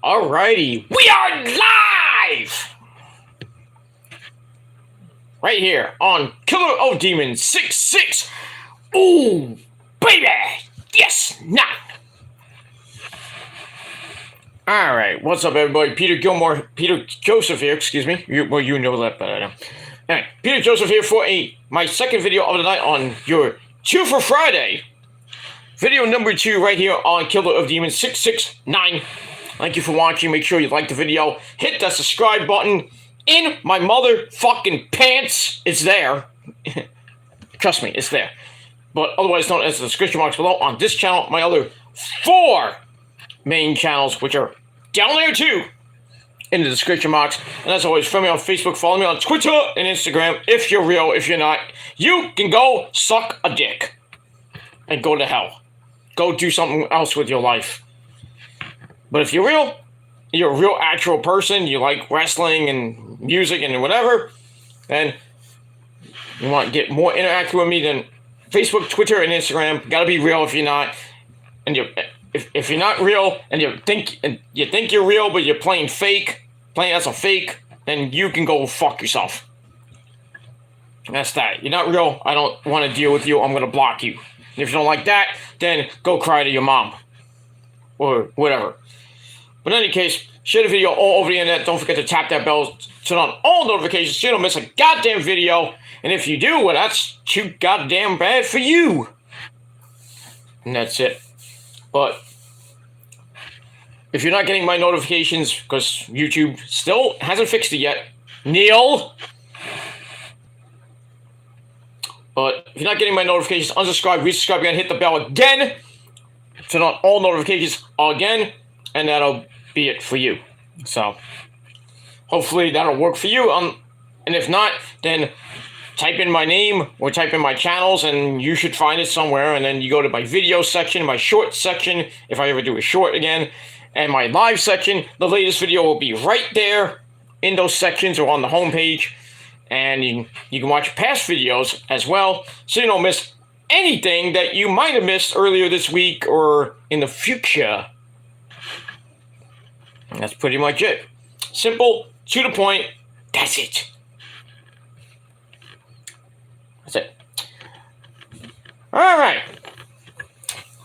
Alrighty, we are live! Right here on Killer of Demons 66. Ooh, baby! Yes, now! Alright, what's up everybody? Peter Joseph here, excuse me. You know that better now. Alright, Peter Joseph here for my second video of the night on your 2 for Friday. Video number 2 right here on Killer of Demons 669. Thank you for watching. Make sure you like the video. Hit that subscribe button. In my motherfucking pants. It's there. Trust me, it's there. But otherwise known as the description box below on this channel. My other 4 main channels, which are down there too, in the description box. And as always, follow me on Facebook. Follow me on Twitter and Instagram. If you're real, if you're not, you can go suck a dick. And go to hell. Go do something else with your life. But if you're real, you're a real actual person, you like wrestling and music and whatever, then you want to get more interactive with me than Facebook, Twitter, and Instagram. Gotta be real if you're not. And if you're not real and you think you're real but you're playing as a fake, then you can go fuck yourself. That's that. You're not real, I don't want to deal with you, I'm gonna block you. And if you don't like that, then go cry to your mom. Or whatever. But in any case, share the video all over the internet. Don't forget to tap that bell, turn on all notifications so you don't miss a goddamn video. And if you do, well, that's too goddamn bad for you. And that's it. But if you're not getting my notifications, because YouTube still hasn't fixed it yet, Neil. But if you're not getting my notifications, unsubscribe, resubscribe again, hit the bell again. Turn on all notifications again, and that'll be it for you. So, hopefully that'll work for you. And if not, then type in my name or type in my channels, and you should find it somewhere. And then you go to my video section, my short section, if I ever do a short again, and my live section. The latest video will be right there in those sections or on the homepage. And you can watch past videos as well, so you don't miss anything that you might have missed earlier this week or in the future. And that's pretty much it. Simple, to the point, that's it. That's it. Alright.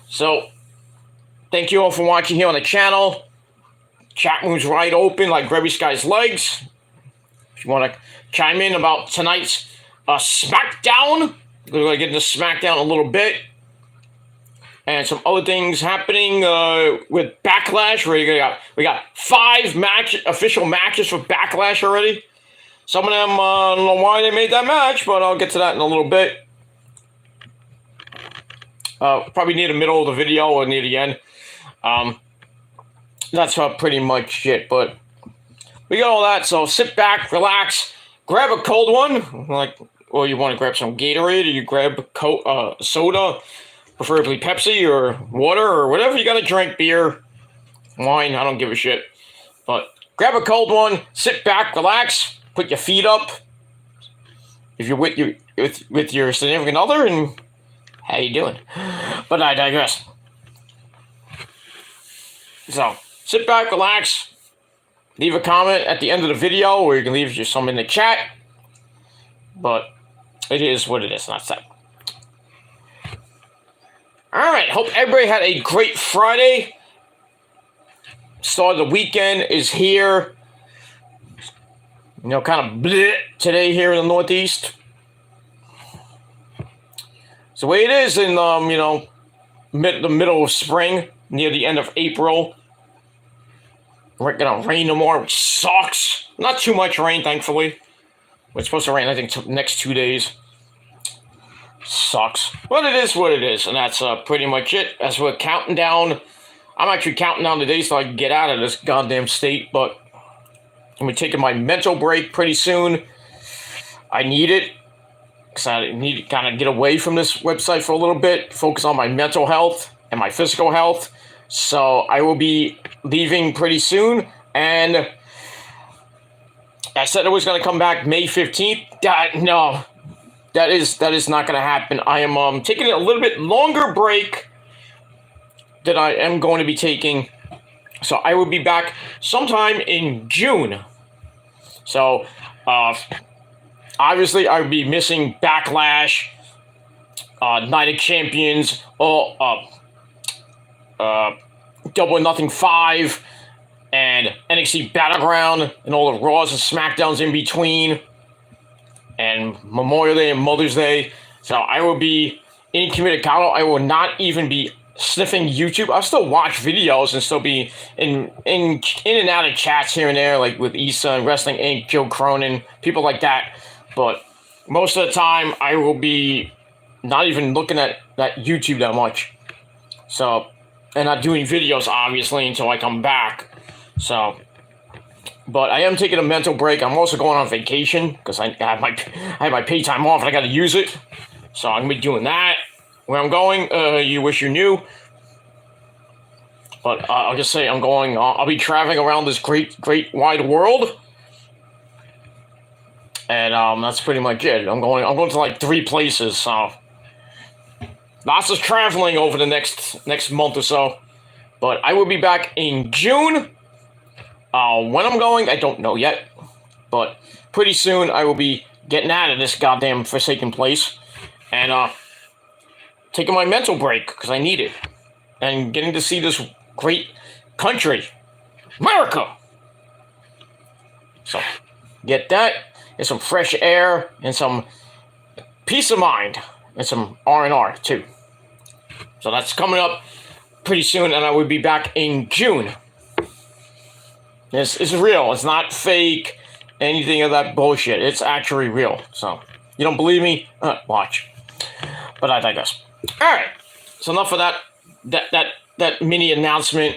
So, thank you all for watching here on the channel. Chat room's right open like Grabby Sky's legs. If you want to chime in about tonight's Smackdown, we're going to get into Smackdown a little bit. And some other things happening with Backlash. We got 5 official matches for Backlash already. Some of them, I don't know why they made that match, but I'll get to that in a little bit. Probably near the middle of the video or near the end. That's pretty much it, but we got all that, so sit back, relax, grab a cold one, or you want to grab some Gatorade, or you grab a soda, preferably Pepsi or water or whatever you got to drink, beer, wine, I don't give a shit. But grab a cold one, sit back, relax, put your feet up. If you're with your significant other, and how you doing? But I digress. So sit back, relax. Leave a comment at the end of the video, or you can leave just some in the chat. But it is what it is, and that's that. Alright, hope everybody had a great Friday. Start of the weekend is here. You know, kind of bleh today here in the Northeast. It's the way it is in, the middle of spring, near the end of April. We're gonna rain no more, which sucks. Not too much rain, thankfully. It's supposed to rain, I think, the next 2 days. Sucks. But it is what it is, and that's pretty much it. As we're counting down, I'm actually counting down the days so I can get out of this goddamn state, but I'm gonna be taking my mental break pretty soon. I need it, because I need to kind of get away from this website for a little bit, focus on my mental health and my physical health. So I will be leaving pretty soon, and I said I was going to come back May 15th. No, that is not going to happen. I am taking a little bit longer break that I am going to be taking So I will be back sometime in June. So obviously I will be missing Backlash, Night of Champions, Double or Nothing 5, and NXT Battleground, and all the Raws and Smackdowns in between, and Memorial Day and Mother's Day. So I will be incommunicado. I will not even be sniffing YouTube. I'll still watch videos and still be in and out of chats here and there, like with Issa and Wrestling Inc., Joe Cronin, people like that. But most of the time, I will be not even looking at YouTube that much. So, and not doing videos, obviously, until I come back. So, but I am taking a mental break. I'm also going on vacation because I have my paid time off and I got to use it. So I'm gonna be doing that. Where I'm going, you wish you knew. But I'll just say I'm going. I'll be traveling around this great wide world, and that's pretty much it. I'm going to like 3 places. So lots of traveling over the next month or so. But I will be back in June. When I'm going, I don't know yet. But pretty soon I will be getting out of this goddamn forsaken place, and taking my mental break because I need it, and getting to see this great country, America. So get that, and some fresh air, and some peace of mind, and some R&R too. So that's coming up pretty soon, and I will be back in June. It's real. It's not fake, anything of that bullshit. It's actually real. So you don't believe me? Watch. But I digress. All right. So enough of that mini announcement.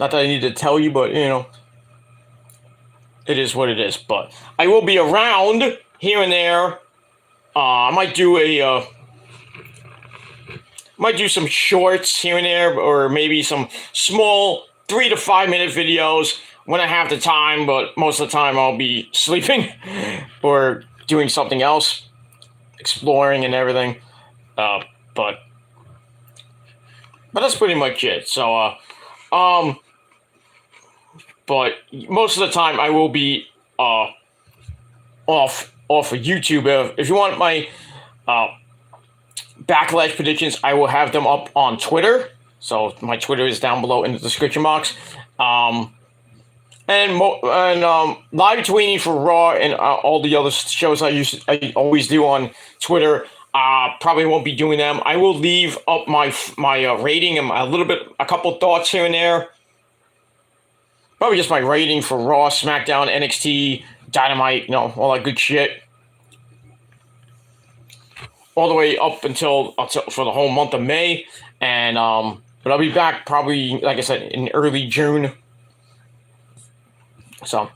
Not that I need to tell you, but you know, it is what it is. But I will be around here and there. I might do some shorts here and there, or maybe some small 3 to 5 minute videos when I have the time. But most of the time, I'll be sleeping or doing something else, exploring and everything. But that's pretty much it. So, but most of the time I will be off of YouTube. If you want my Backlash predictions, I will have them up on Twitter. So my Twitter is down below in the description box. And live tweeting for Raw and all the other shows I always do on Twitter. Probably won't be doing them. I will leave up my rating and a couple thoughts here and there. Probably just my rating for Raw, SmackDown, NXT, Dynamite, all that good shit. All the way up until for the whole month of May, and but I'll be back probably, like I said, in early June. So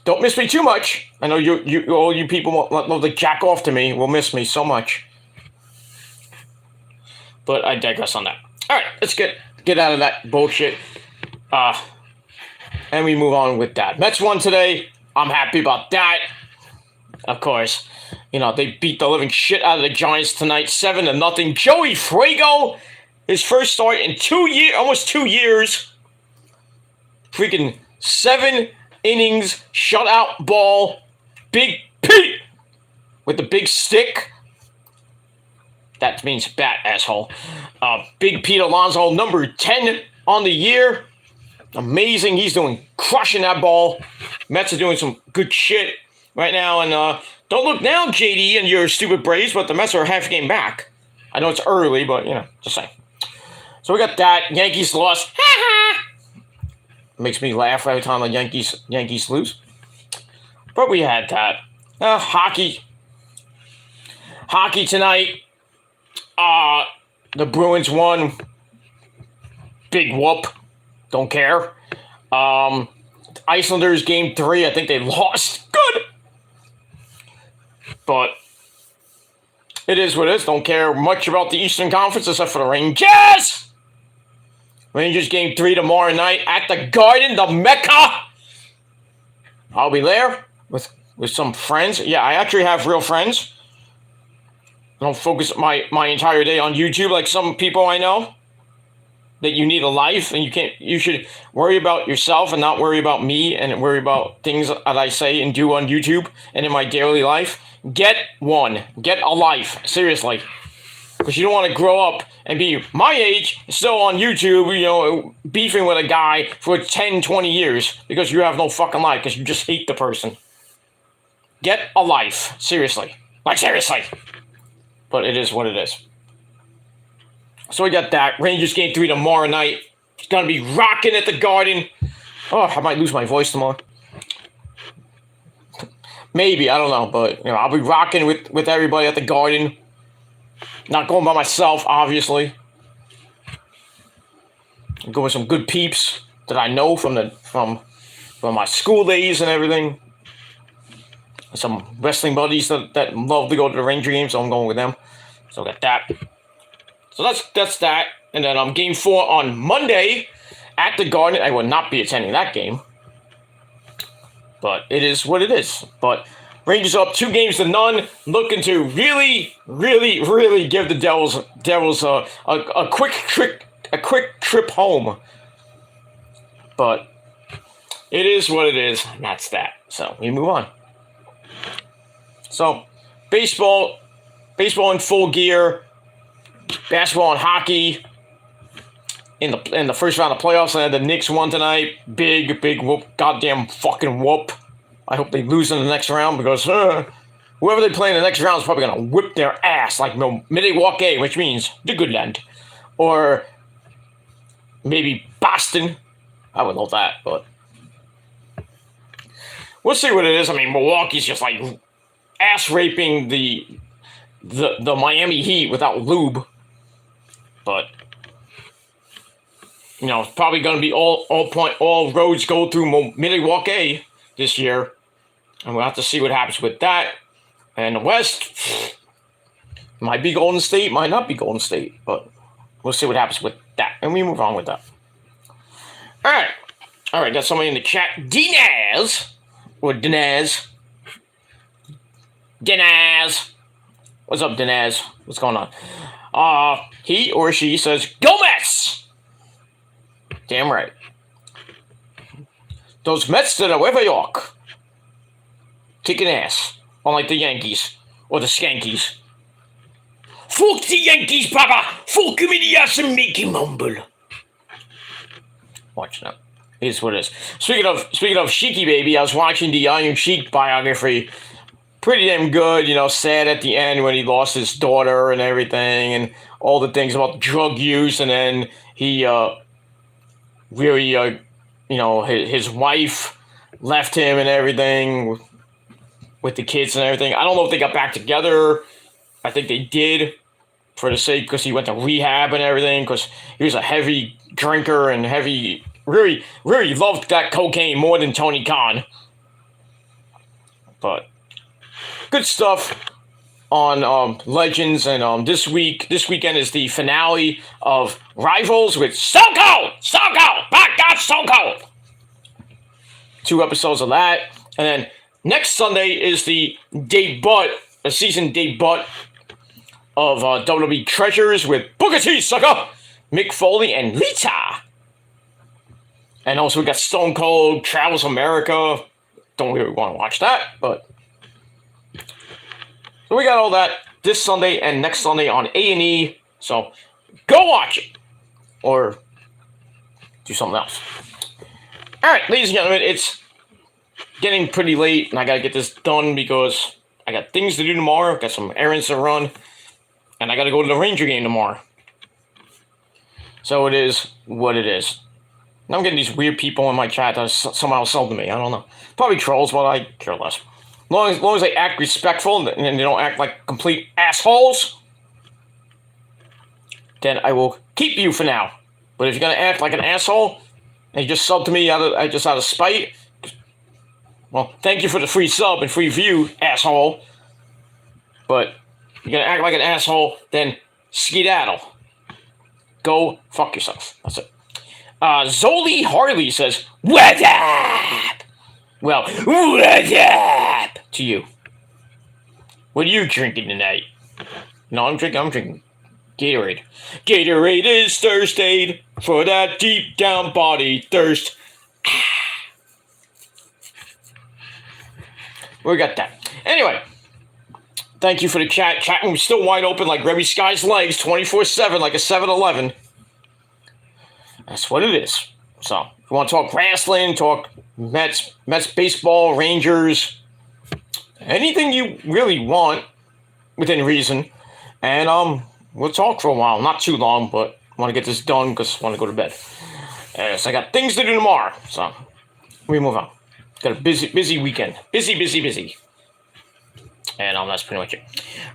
don't miss me too much. I know all you people love to jack off to me will miss me so much. But I digress on that. All right, let's get out of that bullshit. And we move on with that. Mets won today. I'm happy about that. Of course, they beat the living shit out of the Giants tonight, 7-0. Joey Fuego, his first start in almost 2 years. Freaking 7 innings, shutout ball. Big Pete with the big stick. That means bat, asshole. Big Pete Alonso, number 10 on the year. Amazing. He's crushing that ball. Mets are doing some good shit right now. And don't look now, JD, and your stupid Braves, but the Mets are a half game back. I know it's early, but, just saying. So we got that. Yankees lost. Makes me laugh every time the Yankees lose. But we had that. Hockey tonight. The Bruins won. Big whoop. Don't care. Islanders game 3. I think they lost. Good. But it is what it is. Don't care much about the Eastern Conference except for the Rangers. Rangers game 3 tomorrow night at the Garden, the Mecca. I'll be there with some friends. Yeah, I actually have real friends. I don't focus my entire day on YouTube like some people I know. that you need a life and you should worry about yourself and not worry about me and worry about things that I say and do on YouTube and in my daily life, get one. Get a life. Seriously. Because you don't want to grow up and be my age, still on YouTube, beefing with a guy for 10, 20 years because you have no fucking life because you just hate the person. Get a life. Seriously. Like, seriously. But it is what it is. So we got that. Rangers game 3 tomorrow night. It's going to be rocking at the Garden. Oh, I might lose my voice tomorrow. Maybe, I don't know. But, I'll be rocking with everybody at the Garden. Not going by myself, obviously. I'm going with some good peeps that I know from my school days and everything. Some wrestling buddies that love to go to the Ranger games, so I'm going with them. So I got that. So that's that. And then game 4 on Monday at the Garden. I will not be attending that game. But it is what it is. But Rangers up 2-0. Looking to really, really, really give the Devils a quick trip home. But it is what it is. And that's that. So we move on. So baseball in full gear. Basketball and hockey in the first round of playoffs. And the Knicks won tonight. Big whoop. Goddamn fucking whoop. I hope they lose in the next round because whoever they play in the next round is probably going to whip their ass like Milwaukee, which means the good land. Or maybe Boston. I would love that, but we'll see what it is. I mean, Milwaukee's just like ass raping the Miami Heat without lube. But it's probably going to be all roads go through Milwaukee this year, and we'll have to see what happens with that. And the West might be Golden State, might not be Golden State, but we'll see what happens with that, and we move on with that. All right. Got somebody in the chat, Dinaz. What's up, Dinaz? What's going on? He or she says, "Go Mets!" Damn right. Those Mets to Nueva York. Kicking ass. Unlike the Yankees. Or the Skankies. Fuck the Yankees, Papa! Fuck him in the ass and make him humble. Watch that. It is what it is. Speaking of Sheiky Baby, I was watching the Iron Sheik biography. Pretty damn good, sad at the end when he lost his daughter and everything and all the things about drug use, and then he really his wife left him and everything with the kids and everything. I don't know if they got back together. I think they did for the sake because he went to rehab and everything because he was a heavy drinker and really, really loved that cocaine more than Tony Khan. But good stuff on Legends, and this weekend is the finale of Rivals with Stone Cold! By God, Stone Cold! 2 episodes of that, and then next Sunday is the season debut of WWE Treasures with Booker T, sucker, Mick Foley, and Lita. And also we got Stone Cold Travels America. Don't really want to watch that, but so we got all that this Sunday and next Sunday on A&E. So go watch it or do something else. All right, ladies and gentlemen, it's getting pretty late, and I got to get this done because I got things to do tomorrow. Got some errands to run, and I got to go to the Ranger game tomorrow. So it is what it is. And I'm getting these weird people in my chat that somehow sell to me. I don't know. Probably trolls, but I care less. As long as they act respectful and they don't act like complete assholes, then I will keep you for now. But if you're going to act like an asshole and you just sub to me out of spite, well, thank you for the free sub and free view, asshole. But if you're going to act like an asshole, then skedaddle. Go fuck yourself. That's it. Zoli Harley says, "What up?" Well, what up to you? What are you drinking tonight? No, I'm drinking Gatorade. Gatorade is thirst aid for that deep down body thirst. We got that. Anyway, thank you for the chat. Chat room's still wide open like Remy Sky's legs, 24/7, like a 7-Eleven. That's what it is. So, if you want to talk wrestling, talk Mets baseball, Rangers, anything you really want within reason, and we'll talk for a while. Not too long, but I want to get this done because I want to go to bed. So I got things to do tomorrow. So we move on. Got a busy weekend. Busy. And that's pretty much it.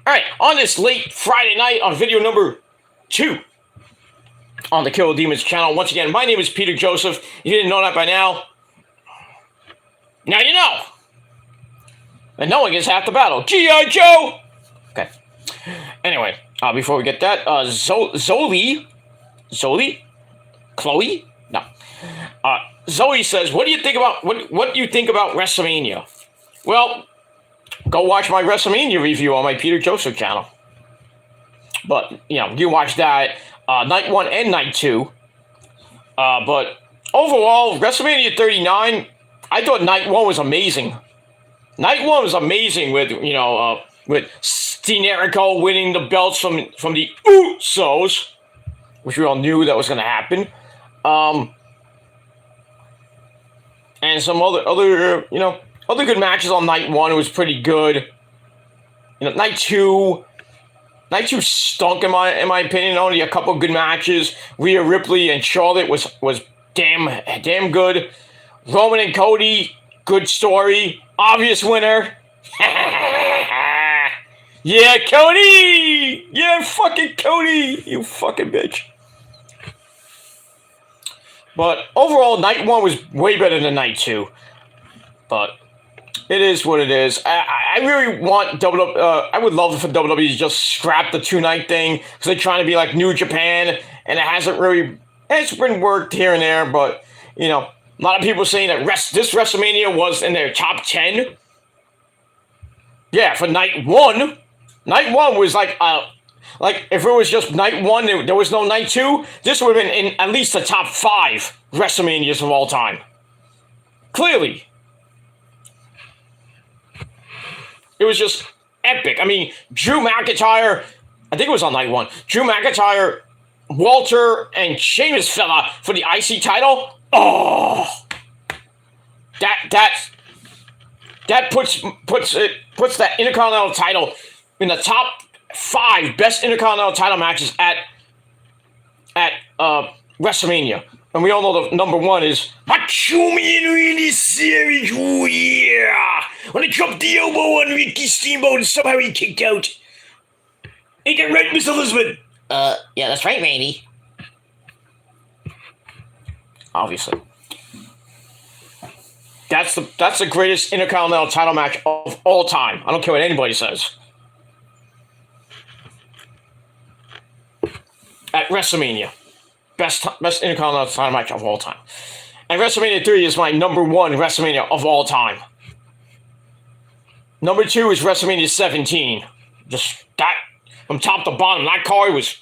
All right, on this late Friday night on video number 2 on the Kill Demons channel. Once again, my name is Peter Joseph. If you didn't know that by now, now you know. And knowing is half the battle. G.I. Joe! Okay. Anyway, before we get that, Zoe? Chloe? No. Zoe says, what do you think about WrestleMania? Well, go watch my WrestleMania review on my Peter Joseph channel. But, you watch that night 1 and night 2. But overall, WrestleMania 39, I thought night 1 was amazing. Night 1 was amazing with Dean Jericho winning the belts from the Usos, which we all knew that was going to happen. And some other good matches on night 1. It was pretty good. Night 2 stunk in my opinion. Only a couple of good matches. Rhea Ripley and Charlotte was damn good. Roman and Cody, good story. Obvious winner. Yeah, Cody! Yeah, fucking Cody! You fucking bitch. But overall, night 1 was way better than night 2. But it is what it is. I really want I would love for WWE to just scrap the 2-night thing because they're trying to be like New Japan, and it's been worked here and there. But a lot of people saying that this WrestleMania was in their top 10. Yeah, for night 1. Night 1 was like if it was just night 1, there was no night 2, this would have been in at least the top 5 WrestleManias of all time. Clearly. It was just epic. I mean, Drew McIntyre, I think it was on night 1. Drew McIntyre, Walter, and Sheamus fella for the IC title. Oh, that puts that Intercontinental title in the top 5 best Intercontinental title matches at WrestleMania. And we all know the number 1 is Macho Man Randy Savage. Oh yeah! When he dropped the elbow on Ricky Steamboat and somehow he kicked out. Ain't that right, Miss Elizabeth? Yeah, that's right, Randy. Obviously. That's the greatest Intercontinental title match of all time. I don't care what anybody says. At WrestleMania. Best Intercontinental title match of all time. And WrestleMania 3 is my number 1 WrestleMania of all time. Number 2 is WrestleMania 17. Just that, from top to bottom, that card was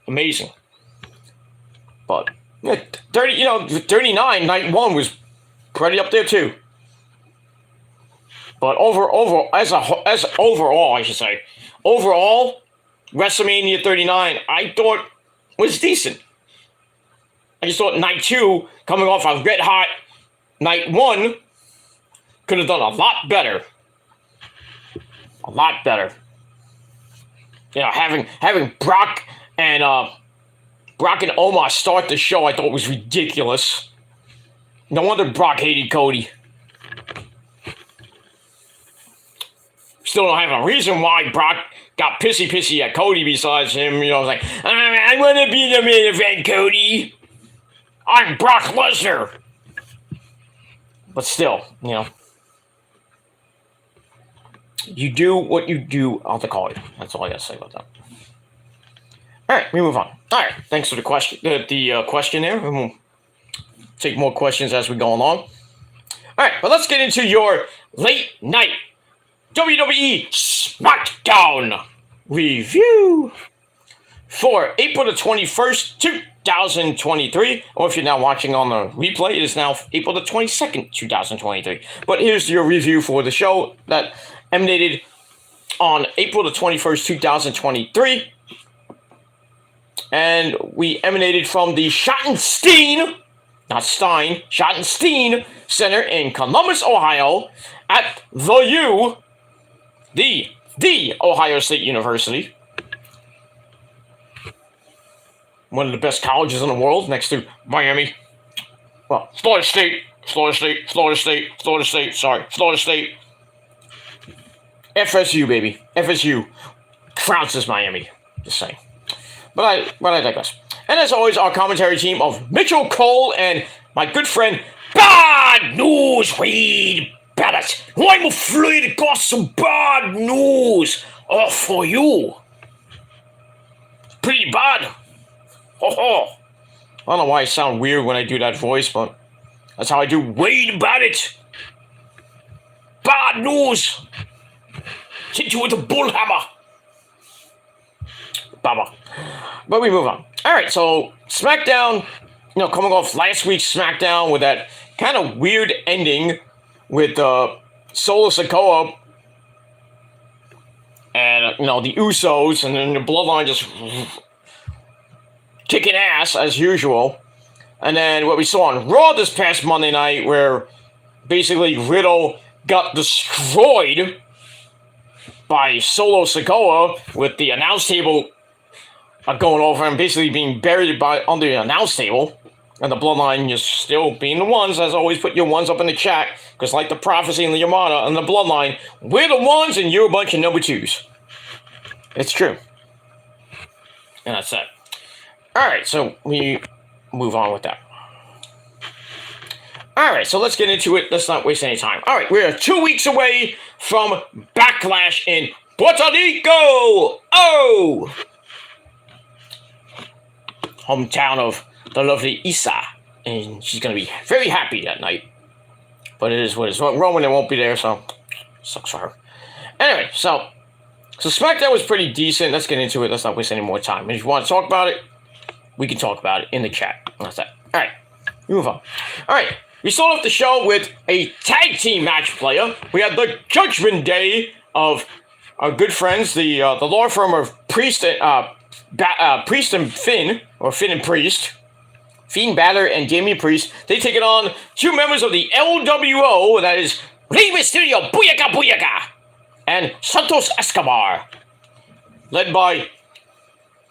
amazing. But 39, night 1 was pretty up there too. But overall, I should say, overall, WrestleMania 39, I thought was decent. I just thought night 2, coming off a red hot night 1, could have done a lot better. A lot better. Having Brock and Omos start the show, I thought was ridiculous. No wonder Brock hated Cody. Still don't have a reason why Brock got pissy at Cody besides him, like, I want to be the main event, Cody. I'm Brock Lesnar. But still, you do what you do on the card. That's all I got to say about that. All right, we move on. All right, thanks for the question. The question there. We'll take more questions as we go along. All right, but let's get into your late night WWE Smackdown review. for April the 21st, 2023. Or if you're now watching on the replay, it is now April the 22nd, 2023. But here's your review for the show that emanated on April the 21st, 2023. And we emanated from the Schottenstein, not Stein, Schottenstein Center in Columbus, Ohio, at the Ohio State University. One of the best colleges in the world, next to Miami. Well, Florida State. FSU, baby. FSU trounces Miami. Just saying. But I digress. And as always, our commentary team of Mitchell Cole and my good friend, Bad News Wade Barrett. I'm afraid I got some bad news for you. Pretty bad. I don't know why I sound weird when I do that voice, but that's how I do. Wade Barrett. Bad news. Hit you with a bullhammer. Baba. But we move on. All right, so Smackdown, coming off last week's Smackdown with that kind of weird ending with Solo Sikoa and, the Usos, and then the Bloodline just kicking ass as usual. And then what we saw on Raw this past Monday night, where basically Riddle got destroyed by Solo Sikoa with the announce table going over and basically being buried under the announce table. And the Bloodline just still being the ones. As always, put your ones up in the chat. Because like the Prophecy and the Yamada and the Bloodline, we're the ones and you're a bunch of number twos. It's true. And that's it. Alright, so we move on with that. Alright, so let's get into it. Let's not waste any time. Alright, we're 2 weeks away from Backlash in Puerto Rico! Oh! Hometown of the lovely Isa. And she's going to be very happy that night. But it is what it is. Roman won't be there, so sucks for her. Anyway, so Smackdown was pretty decent. Let's get into it. Let's not waste any more time. If you want to talk about it, we can talk about it in the chat. That's that. All right, move on. All right, we started off the show with a tag team match player. We had the Judgment Day of our good friends, the law firm of Priest and Finn, or Finn and Priest, Fiend Balor and Damian Priest. They take it on two members of the LWO, that is Rey Mysterio, Booyaka Booyaka, and Santos Escobar, led by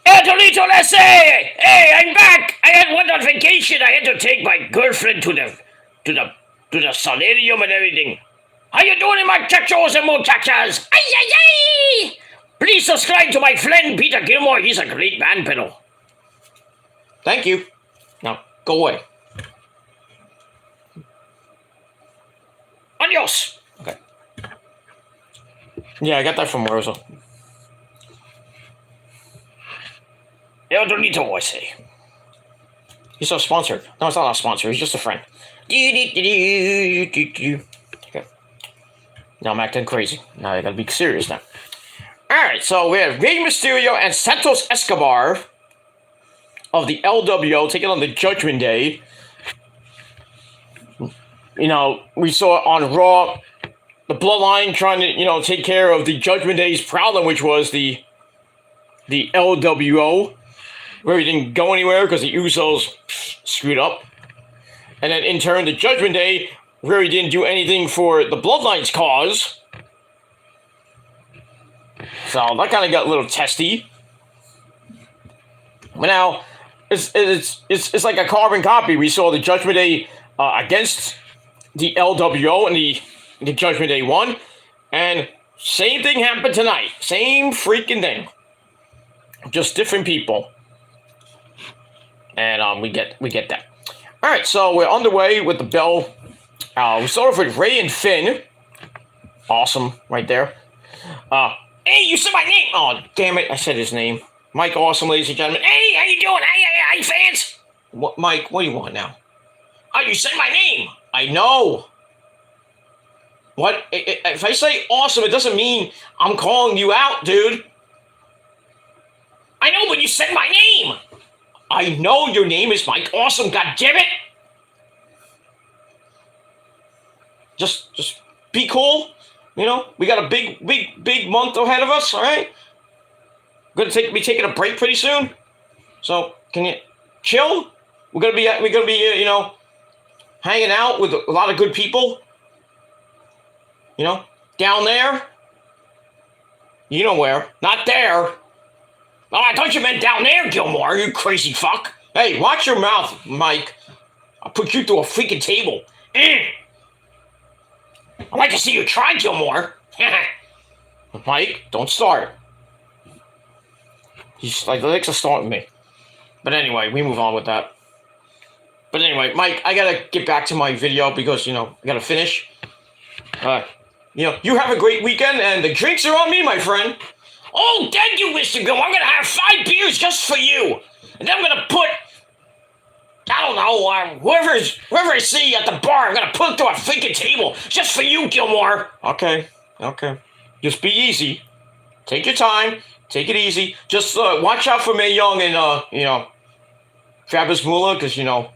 Antonito Lesse! Hey, I'm back! I went on vacation. I had to take my girlfriend to the solarium and everything. How you doing, muchachos and muchachas? Ay, ay, ay! Please subscribe to my friend Peter Gilmore. He's a great man, Pedro. Thank you. Now, go away. Adios! Okay. Yeah, I got that from Rosa. El Dorito, I say. He's so sponsored. No, it's not a sponsor. He's just a friend. Okay. Now I'm acting crazy. Now I gotta be serious now. Alright, so we have Rey Mysterio and Santos Escobar of the LWO taking on the Judgment Day. We saw on Raw the Bloodline trying to, take care of the Judgment Day's problem, which was the LWO, where he didn't go anywhere because the Usos screwed up. And then in turn, the Judgment Day, where he didn't do anything for the Bloodline's cause. So that kind of got a little testy. But now, it's like a carbon copy. We saw the Judgment Day against the LWO, and the Judgment Day won. And same thing happened tonight. Same freaking thing. Just different people. And we get that. All right, so we're underway with the bell. We start off with Rey and Finn. Awesome, right there. Hey, you said my name. Oh, damn it! I said his name. Mike Awesome, ladies and gentlemen. Hey, how you doing? Hey, fans. What, Mike? What do you want now? Oh, you said my name. I know. What? If I say awesome, it doesn't mean I'm calling you out, dude. I know, but you said my name. I know your name is Mike Awesome, goddammit. Just be cool. You know, we got a big month ahead of us, all right? We're gonna be taking a break pretty soon. So, can you chill? We're gonna be you know, hanging out with a lot of good people. You know, down there. You know where? Not there. Oh, I thought you meant down there, Gilmore, you crazy fuck. Hey, watch your mouth, Mike. I'll put you through a freaking table. I'd like to see you try, Gilmore. Mike, don't start. He's likes to start with me. But anyway, we move on with that. But anyway, Mike, I gotta get back to my video because, you know, I gotta finish. You know, you have a great weekend, and the drinks are on me, my friend. Oh, thank you, Mr. Gilmore. I'm gonna have 5 beers just for you. And then I'm gonna put, I don't know, whoever I see at the bar, I'm gonna put it to a freaking table just for you, Gilmore. Okay. Just be easy. Take your time. Take it easy. Just watch out for Mae Young and, you know, Travis Mueller, because, you know.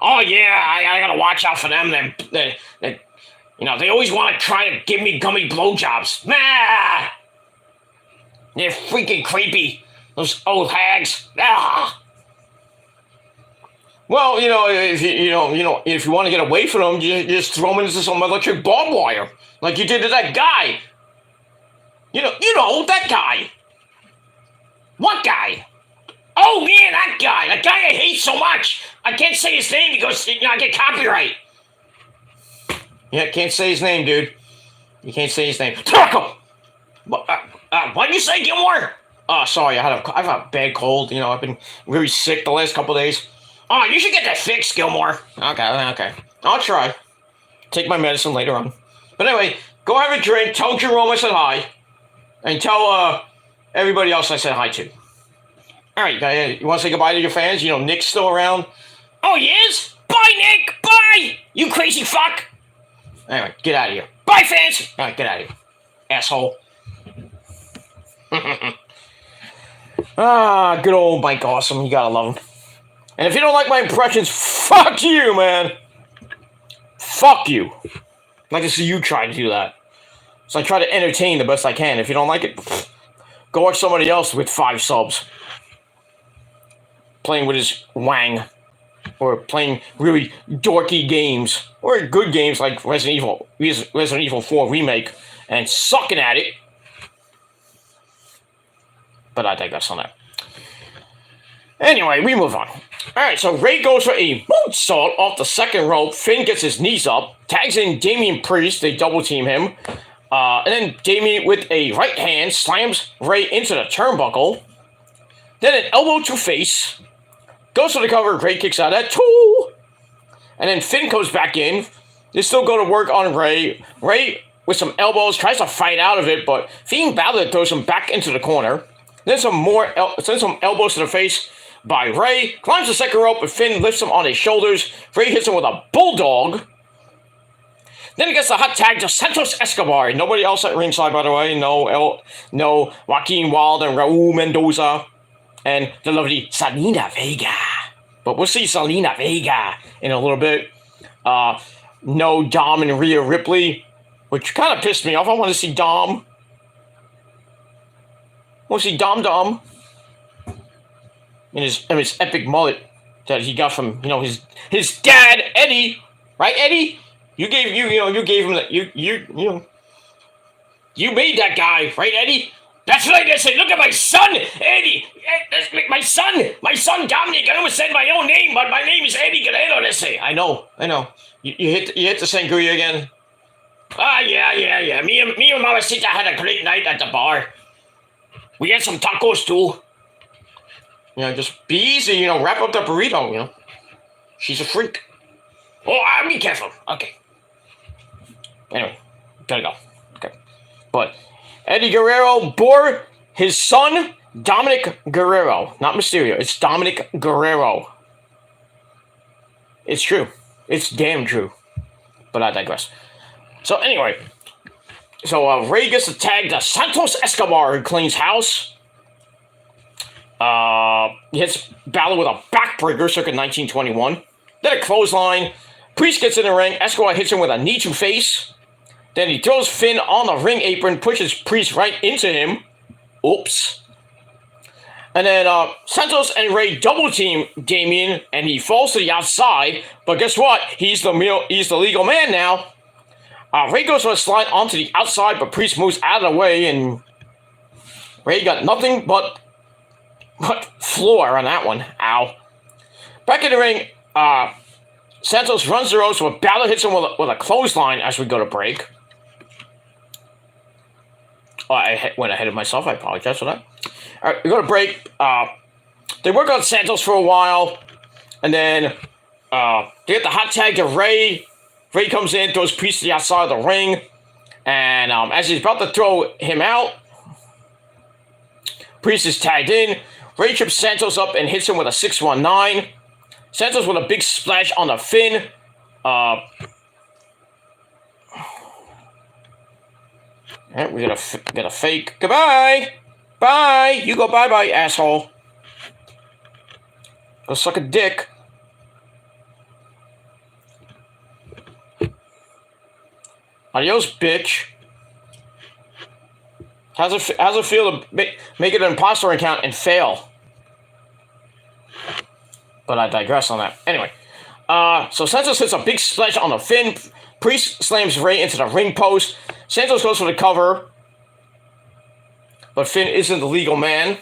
Oh, yeah, I gotta watch out for them. They you know, they always want to try to give me gummy blowjobs. Nah! They're freaking creepy. Those old hags. Ah! Well, you know, if you want to get away from them, you just throw them into some electric barbed wire, like you did to that guy. You know that guy. What guy? Oh yeah, that guy I hate so much. I can't say his name because, you know, I get copyright. Yeah, can't say his name, dude. You can't say his name. Taco. What did you say, Gilmore? Oh, sorry, I've had a bad cold. You know, I've been really sick the last couple of days. Oh, you should get that fixed, Gilmore. Okay. I'll try. Take my medicine later on. But anyway, go have a drink. Tell Jerome I said hi. And tell everybody else I said hi to. All right, you want to say goodbye to your fans? You know, Nick's still around. Oh, he is? Bye, Nick. Bye. You crazy fuck. Anyway, get out of here. Bye, fans. All right, get out of here. Asshole. Good old Mike Awesome. You gotta love him. And if you don't like my impressions, fuck you, man. Fuck you. I'd like to see you try to do that. So I try to entertain the best I can. If you don't like it, go watch somebody else with 5 subs. Playing with his wang. Or playing really dorky games. Or good games like Resident Evil 4 Remake. And sucking at it. But I digress on that. Anyway, we move on. Alright, so Ray goes for a moonsault off the second rope. Finn gets his knees up. Tags in Damian Priest. They double team him. And then Damian with a right hand slams Ray into the turnbuckle. Then an elbow to face. Goes for the cover. Ray kicks out at 2. And then Finn comes back in. They still go to work on Ray. Ray with some elbows tries to fight out of it, but Fiend Balor throws him back into the corner. Then some elbows to the face by Ray. Climbs the second rope, but Finn lifts him on his shoulders. Ray hits him with a bulldog. Then he gets the hot tag to Santos Escobar. Nobody else at ringside, by the way. No Joaquin Wilde and Raul Mendoza. And the lovely Salina Vega. But we'll see Salina Vega in a little bit. No Dom and Rhea Ripley, which kind of pissed me off. I want to see Dom. I want to see Dom. In his epic mullet that he got from, you know, his dad, Eddie. Right, Eddie? You gave him that. You made that guy, right, Eddie? That's what I said. Look at my son, Eddie. My son Dominic. I almost said my own name, but my name is Eddie Guerrero. They say. I know. You hit the sangria again. Yeah. Me and Mamacita had a great night at the bar. We had some tacos too. You know, just be easy. You know, wrap up the burrito. You know, she's a freak. Oh, be careful. Okay. Anyway, gotta go. Okay, but Eddie Guerrero bore his son Dominic Guerrero, not Mysterio. It's Dominic Guerrero. It's true. It's damn true. But I digress. So anyway, Ray gets the tag to Santos Escobar, who cleans house. He hits Balor with a backbreaker circa 1921. Then a clothesline. Priest gets in the ring. Escobar hits him with a knee to face. Then he throws Finn on the ring apron, pushes Priest right into him. Oops. And then Santos and Ray double team Damien, and he falls to the outside. But guess what? He's the legal man now. Ray goes for a slide onto the outside, but Priest moves out of the way, and Ray got nothing but floor on that one. Ow. Back in the ring, Santos runs the ropes, but Balor hits him with a clothesline as we go to break. Oh, I went ahead of myself. I apologize for that. All right, we go to break. They work on Santos for a while, and then they get the hot tag to Ray. Ray comes in, throws Priest to the outside of the ring, and as he's about to throw him out, Priest is tagged in. Ray trips Santos up and hits him with a 619. Santos with a big splash on the Finn. Alright, we got a fake. Goodbye! Bye! You go bye-bye, asshole. Go suck a dick. Adios, bitch. How's it feel to make it an imposter account and fail? But I digress on that. Anyway, so Santos hits a big splash on the Finn. Priest slams Ray into the ring post. Santos goes for the cover. But Finn isn't the legal man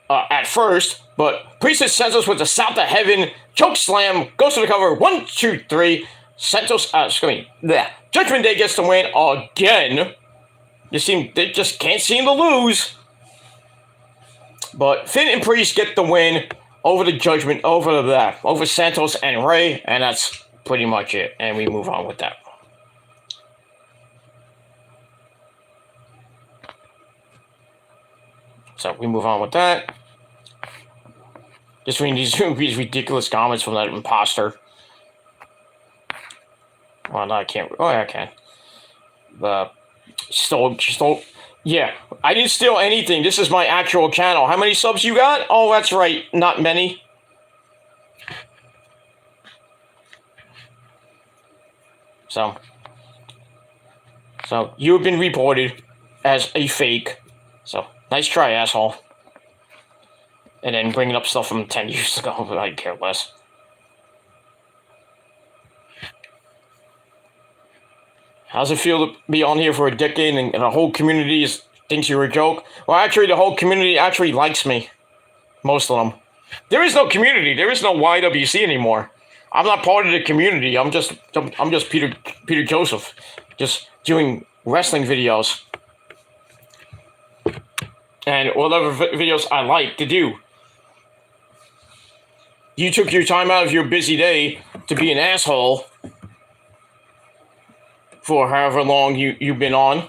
at first. But Priest hits Santos with the South of Heaven choke slam. Goes for the cover. 1, 2, 3. Santos, Judgment Day gets the win again. They just can't seem to lose. But Finn and Priest get the win over the Judgment, over Santos and Ray, and that's pretty much it. And we move on with that. So we move on with that. Just reading these ridiculous comments from that imposter. Well, no, I can't. Oh, yeah, I can. Stole. Yeah, I didn't steal anything. This is my actual channel. How many subs you got? Oh, that's right. Not many. So you have been reported as a fake. So, nice try, asshole. And then bringing up stuff from 10 years ago, but I care less. How's it feel to be on here for a decade and the whole community thinks you're a joke? Well, actually, the whole community actually likes me. Most of them. There is no community. There is no YWC anymore. I'm not part of the community. I'm just Peter Joseph, just doing wrestling videos and whatever videos I like to do. You took your time out of your busy day to be an asshole for however long you've been on.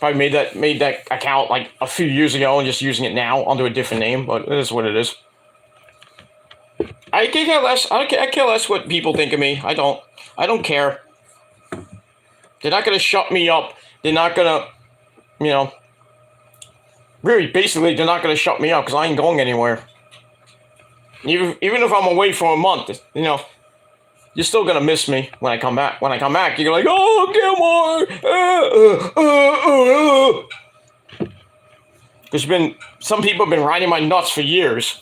Probably made that account like a few years ago and just using it now under a different name, but it is what it is. I care less. I care less what people think of me. I don't care. They're not gonna shut me up. They're not gonna, really, basically, they're not gonna shut me up because I ain't going anywhere. Even if I'm away for a month, you're still gonna miss me when I come back. When I come back, you're like, oh, Gilmore. There's some people have been riding my nuts for years.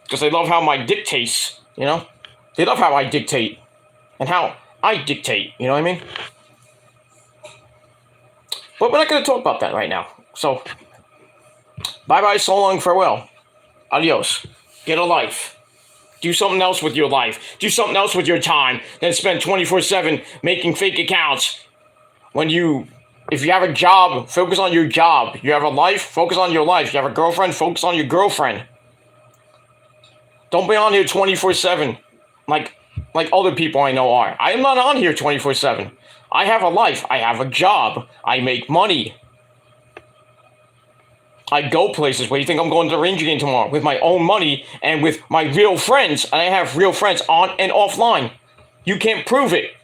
Because they love how my dictates, They love how I dictate. And how I dictate, you know what I mean? But we're not going to talk about that right now. So, bye-bye, so long, farewell. Adios. Get a life. Do something else with your life. Do something else with your time. Then spend 24/7 making fake accounts. If you have a job, focus on your job. You have a life, focus on your life. You have a girlfriend, focus on your girlfriend. Don't be on here 24/7 like other people I know are. I am not on here 24/7. I have a life. I have a job. I make money. I go places. Where do you think I'm going to the range again tomorrow? With my own money and with my real friends. And I have real friends on and offline. You can't prove it.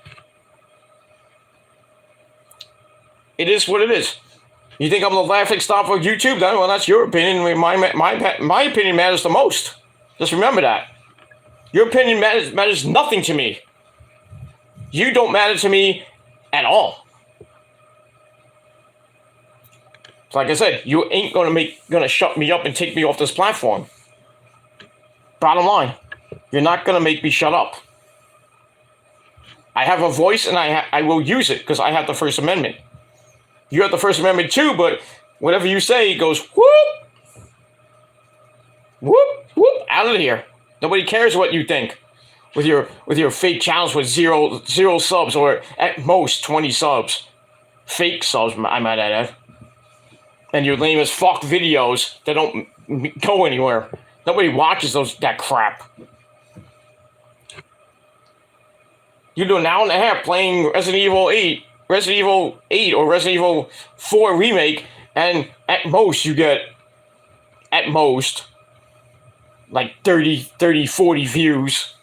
It is what it is. You think I'm the laughing stock of YouTube? Well, that's your opinion. My opinion matters the most. Just remember that. Your opinion matters nothing to me. You don't matter to me at all. So like I said, you ain't gonna shut me up and take me off this platform. Bottom line, you're not gonna make me shut up. I have a voice and I will use it because I have the First Amendment. You have the First Amendment too, but whatever you say goes whoop, whoop, whoop, out of here. Nobody cares what you think with your fake channels with zero subs or at most 20 subs, fake subs. I might add, and your lame as fuck videos that don't go anywhere. Nobody watches that crap. You do an hour and a half playing Resident Evil 8 or Resident Evil 4 remake, and at most you get, like 30, 40 views,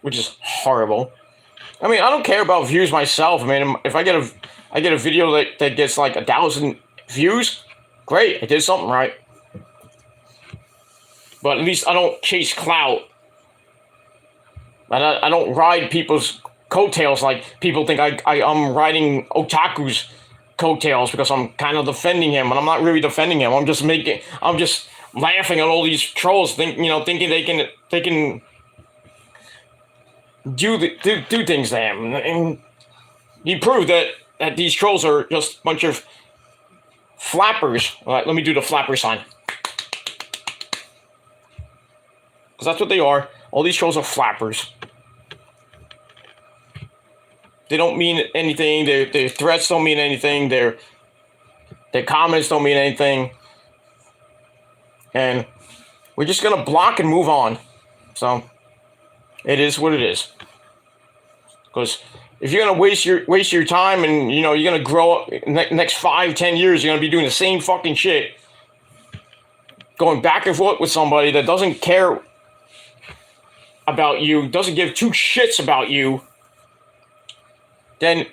which is horrible. I mean, I don't care about views myself. I mean, if I get a video that gets like 1,000 views, great, I did something right. But at least I don't chase clout. And I don't ride people's coattails like people think I'm riding Otaku's coattails because I'm kind of defending him, and I'm not really defending him. I'm just laughing at all these trolls thinking they can do things to him. And he proved that these trolls are just a bunch of flappers. All right, let me do the flapper sign. Because that's what they are. All these trolls are flappers. They don't mean anything. Their threats don't mean anything. Their comments don't mean anything. And we're just going to block and move on. So, it is what it is. Because if you're going to waste your time and, you're going to grow up next 5-10 years, you're going to be doing the same fucking shit. Going back and forth with somebody that doesn't care about you, doesn't give two shits about you, then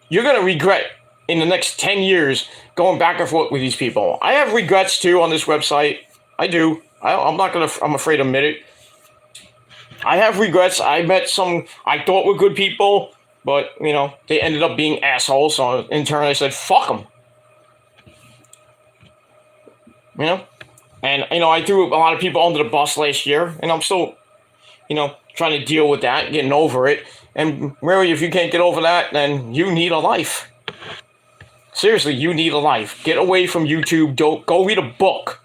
you're going to regret in the next 10 years going back and forth with these people. I have regrets too on this website. I do. I'm afraid to admit it. I have regrets. I met some I thought were good people, but, they ended up being assholes. So in turn, I said, fuck them. And, I threw a lot of people under the bus last year, and I'm still, trying to deal with that, getting over it. And really, if you can't get over that, then you need a life. Seriously, you need a life. Get away from YouTube. Go read a book.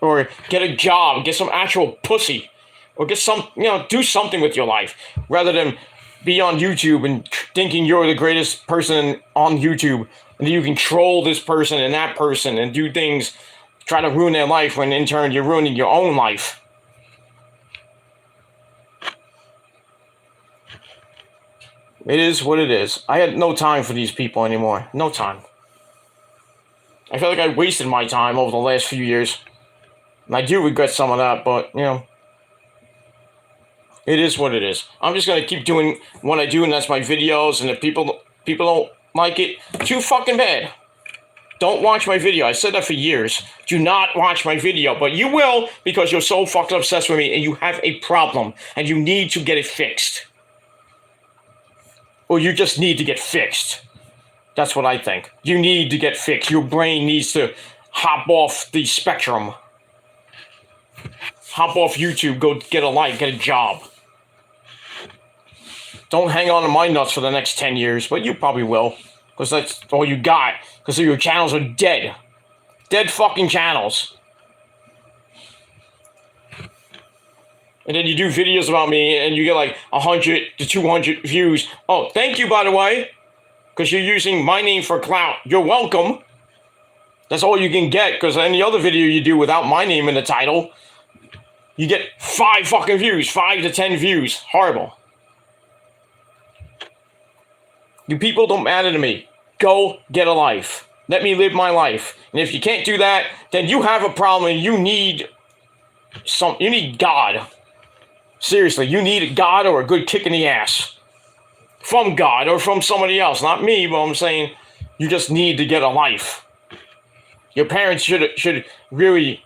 Or get a job. Get some actual pussy. Or get some, do something with your life. Rather than be on YouTube and thinking you're the greatest person on YouTube. And you can troll this person and that person and do things, try to ruin their life when in turn you're ruining your own life. It is what it is. I had no time for these people anymore. No time. I feel like I wasted my time over the last few years. And I do regret some of that, but, it is what it is. I'm just going to keep doing what I do, and that's my videos. And if people don't like it, too fucking bad. Don't watch my video. I said that for years. Do not watch my video, but you will because you're so fucking obsessed with me and you have a problem and you need to get it fixed. Or you just need to get fixed. That's what I think. You need to get fixed. Your brain needs to hop off the spectrum. Hop off YouTube. Go get a life. Get a job. Don't hang on to my nuts for the next 10 years, but you probably will. Because that's all you got. Because your channels are dead. Dead fucking channels. And then you do videos about me and you get like 100 to 200 views. Oh, thank you, by the way. Because you're using my name for clout. You're welcome. That's all you can get. Because any other video you do without my name in the title, you get 5 fucking views. 5 to 10 views. Horrible. You people don't matter to me. Go get a life. Let me live my life. And if you can't do that, then you have a problem and you need God. Seriously, you need a God or a good kick in the ass. From God or from somebody else. Not me, but I'm saying You just need to get a life. Your parents should really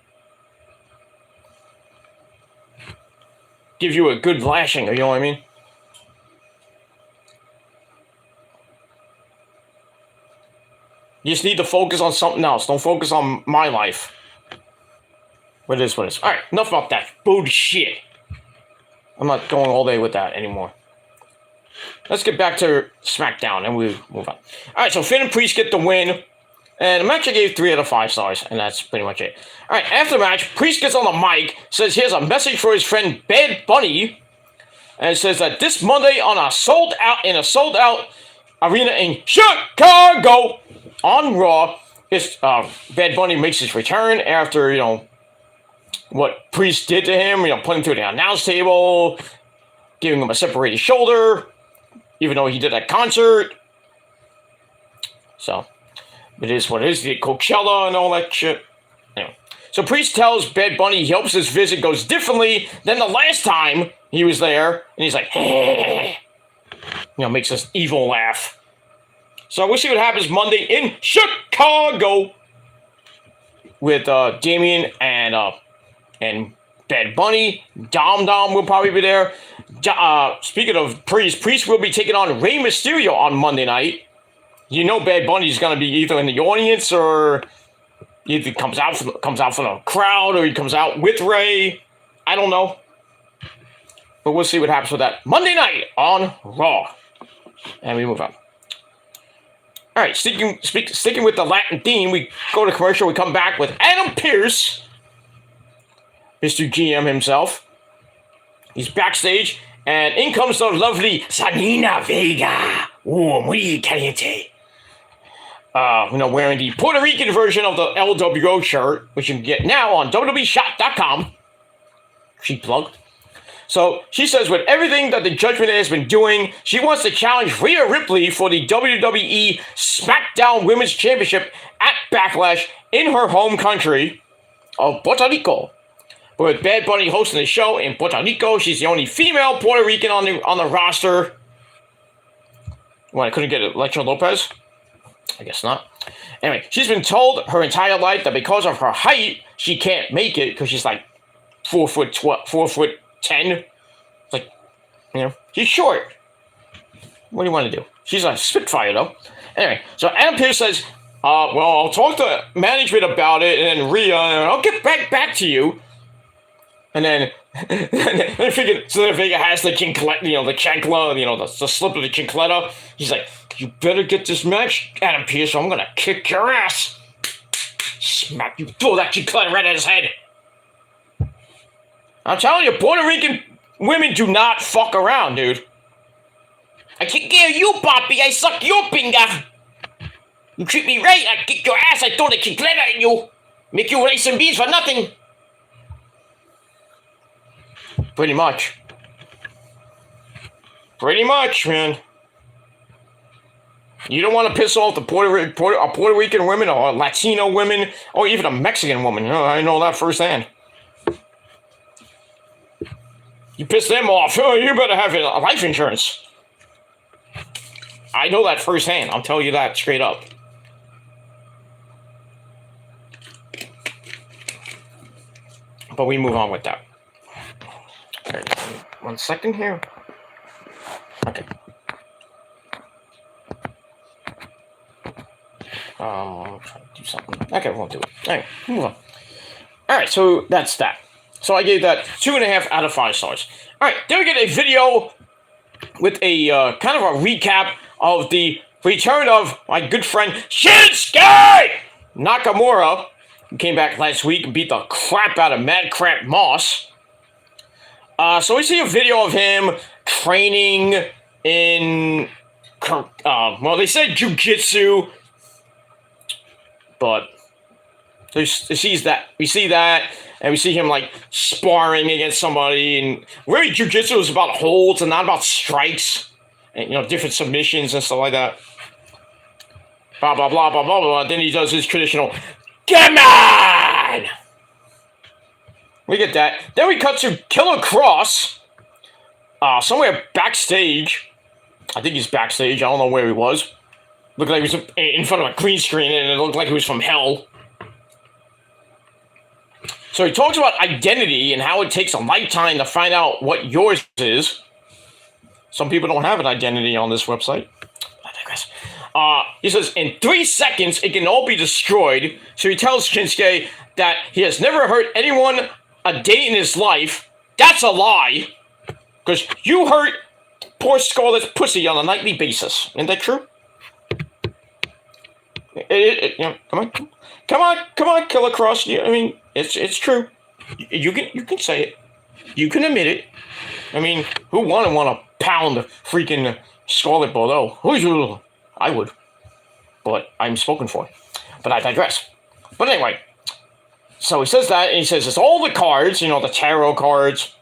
give you a good lashing, you know what I mean? You just need to focus on something else. Don't focus on my life. What it is. Alright, enough about that bullshit. I'm not going all day with that anymore. Let's get back to Smackdown and we move on. Alright, so Finn and Priest get the win. And the match I gave 3 out of 5 stars, and that's pretty much it. Alright, after the match, Priest gets on the mic, says here's a message for his friend Bad Bunny, and it says that this Monday on a sold out arena in Chicago on Raw, Bad Bunny makes his return after, you know, what Priest did to him, you know, putting him through the announce table, giving him a separated shoulder, even though he did that concert. So it is what it is, the Coachella and all that shit. Anyway, so Priest tells Bad Bunny he hopes his visit goes differently than the last time he was there. And he's like, you know, makes this evil laugh. So we'll see what happens Monday in Chicago with Damian and Bad Bunny. Dom will probably be there. Speaking of Priest will be taking on Rey Mysterio on Monday night. You know Bad Bunny's going to be either in the audience or either comes out from the crowd or he comes out with Ray. I don't know. But we'll see what happens with that Monday night on Raw. And we move on. All right, sticking with the Latin theme, we go to commercial. We come back with Adam Pearce, Mr. GM himself. He's backstage, and in comes the lovely Zelina Vega. Oh, muy caliente. You know, wearing the Puerto Rican version of the LWO shirt, which you can get now on WWEshop.com. Cheap plug. So she says with everything that the Judgment Day has been doing, she wants to challenge Rhea Ripley for the WWE SmackDown Women's Championship at Backlash in her home country of Puerto Rico. But with Bad Bunny hosting the show in Puerto Rico, she's the only female Puerto Rican on the roster. Well, I couldn't get Elektra Lopez? I guess not. Anyway, she's been told her entire life that because of her height, she can't make it because she's like 4'10". It's like, you know, she's short. What do you want to do? She's a Spitfire, though. Anyway, so Adam Pearce says, well, I'll talk to management about it, and then Rhea, and I'll get back to you. And then, so Vega has the chancla, you know, the chancla, you know, the slip of the chancleta. He's like, you better get this match, Adam Pearce, or I'm gonna kick your ass. Smack you, throw that chancleta right at his head. I'm telling you, Puerto Rican women do not fuck around, dude. I kick you, Poppy. I suck your finger. You treat me right, I kick your ass. I throw the chancleta at you. Make you rice and beans for nothing. Pretty much. Pretty much, man. You don't want to piss off the Puerto Rican women or Latino women or even a Mexican woman. I know that firsthand. You piss them off, you better have a life insurance. I know that firsthand. I'll tell you that straight up. But we move on with that. All right, 1 second here. Okay. I'll try to do something. Okay, we won't do it. All right, move on. All right, so that's that. So I gave that 2.5 out of 5 stars. All right, then we get a video with a kind of a recap of the return of my good friend Shinsuke Nakamura, who came back last week and beat the crap out of Madcap Moss. So we see a video of him training in, well, they said jiu-jitsu, but we see that, and we see him like sparring against somebody, and really jiu-jitsu is about holds and not about strikes, and you know, different submissions and stuff like that. Blah blah blah blah blah blah. Then he does his traditional, come on! We get that. Then we cut to Killer Cross, somewhere backstage. I think he's backstage. I don't know where he was. Looked like he was in front of a green screen, and it looked like he was from hell. So he talks about identity and how it takes a lifetime to find out what yours is. Some people don't have an identity on this website. I digress. He says, in 3 seconds, it can all be destroyed. So he tells Shinsuke that he has never hurt anyone a day in his life. That's a lie. Because you hurt poor Scarlett's pussy on a nightly basis. Isn't that true? Come on, Killer Cross. I mean, it's true. You can say it. You can admit it. I mean, who wouldn't want to pound freaking Scarlett Bordeaux? I would. But I'm spoken for. But I digress. But anyway, so he says that, and he says it's all the cards, the tarot cards,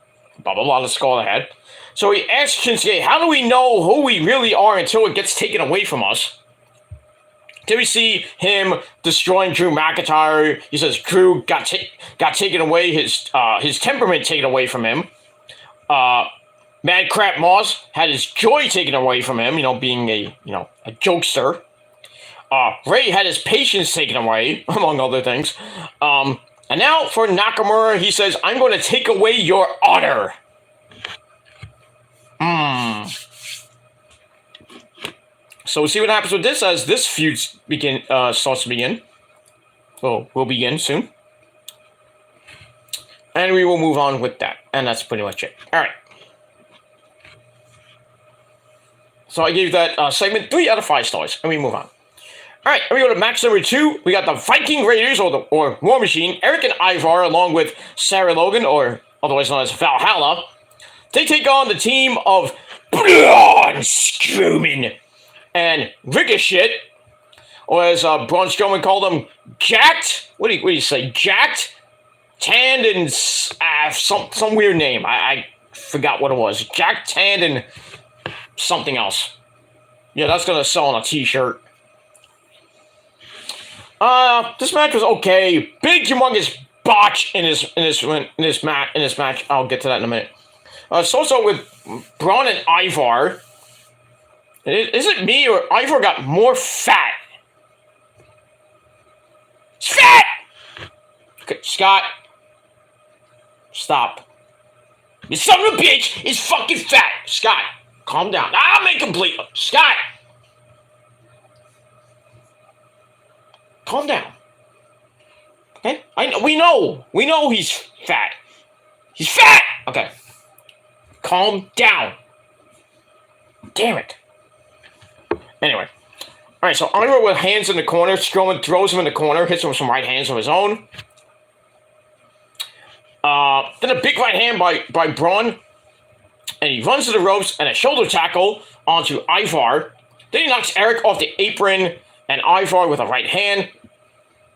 blah, blah, blah, the Scarlet had. So he asks Shinsuke, how do we know who we really are until it gets taken away from us? Then we see him destroying Drew McIntyre. He says Drew got taken away, his temperament taken away from him. Madcap Moss had his joy taken away from him, being a jokester. Ray had his patience taken away, among other things. And now for Nakamura, he says, I'm going to take away your honor. So we'll see what happens with this as this feud starts to begin. Well, will begin soon. And we will move on with that. And that's pretty much it. All right. So I gave that segment 3 out of 5 stars. And we move on. All right, and we go to match number 2. We got the Viking Raiders, or War Machine, Eric and Ivar, along with Sarah Logan, or otherwise known as Valhalla. They take on the team of Braun Strowman and Ricochet, or as Braun Strowman called them, Jacked. What do you say? Jacked, Tanned, and some weird name. I forgot what it was. Jacked, Tanned, and something else. Yeah, that's gonna sell on a T-shirt. This match was okay. Big, humongous botch in this match. I'll get to that in a minute. It's also with Braun and Ivar. Is it me or Ivar got more fat? It's fat! Okay, Scott. Stop. You son of a bitch is fucking fat. Scott, calm down. I'll make him bleed. Scott. Calm down. Okay? We know he's fat. He's fat! Okay. Calm down. Damn it. Anyway. Alright, so Ivar with hands in the corner. Strowman throws him in the corner. Hits him with some right hands of his own. Then a big right hand by Braun. And he runs to the ropes and a shoulder tackle onto Ivar. Then he knocks Eric off the apron and Ivar with a right hand.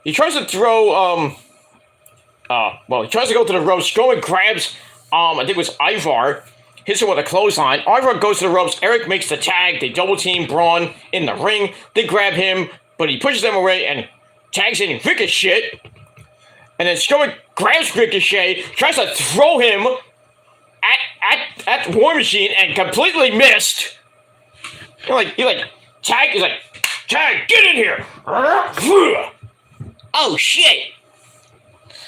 He tries to throw, he tries to go to the ropes. Strowman grabs, I think it was Ivar, hits him with a clothesline. Ivar goes to the ropes. Eric makes the tag. They double team Braun in the ring. They grab him, but he pushes them away and tags in Ricochet. And then Strowman grabs Ricochet, tries to throw him at War Machine and completely missed. He's like, tag, get in here. Oh, shit.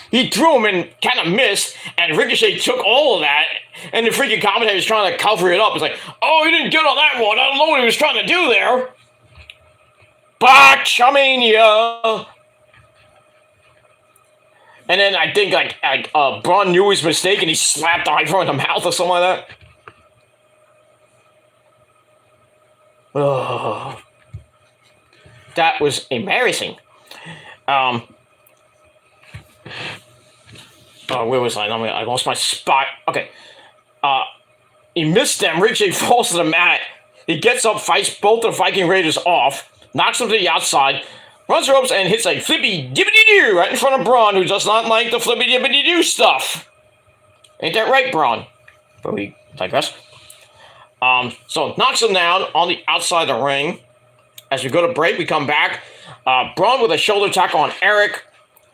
He threw him and kind of missed, and Ricochet took all of that, and the freaking commentator was trying to cover it up. It's like, oh, he didn't get on that one. I don't know what he was trying to do there. Botchamania. And then I think, Braun knew his mistake, and he slapped Ivar in the mouth or something like that. Oh. That was embarrassing. Where was I? I lost my spot. Okay. He missed them. Ricochet falls to the mat. He gets up, fights both the Viking Raiders off, knocks them to the outside, runs the ropes, and hits a flippy dippity doo right in front of Braun, who does not like the flippy dippity doo stuff. Ain't that right, Braun? But we digress. So knocks him down on the outside of the ring. As we go to break, we come back. Braun with a shoulder tackle on Eric.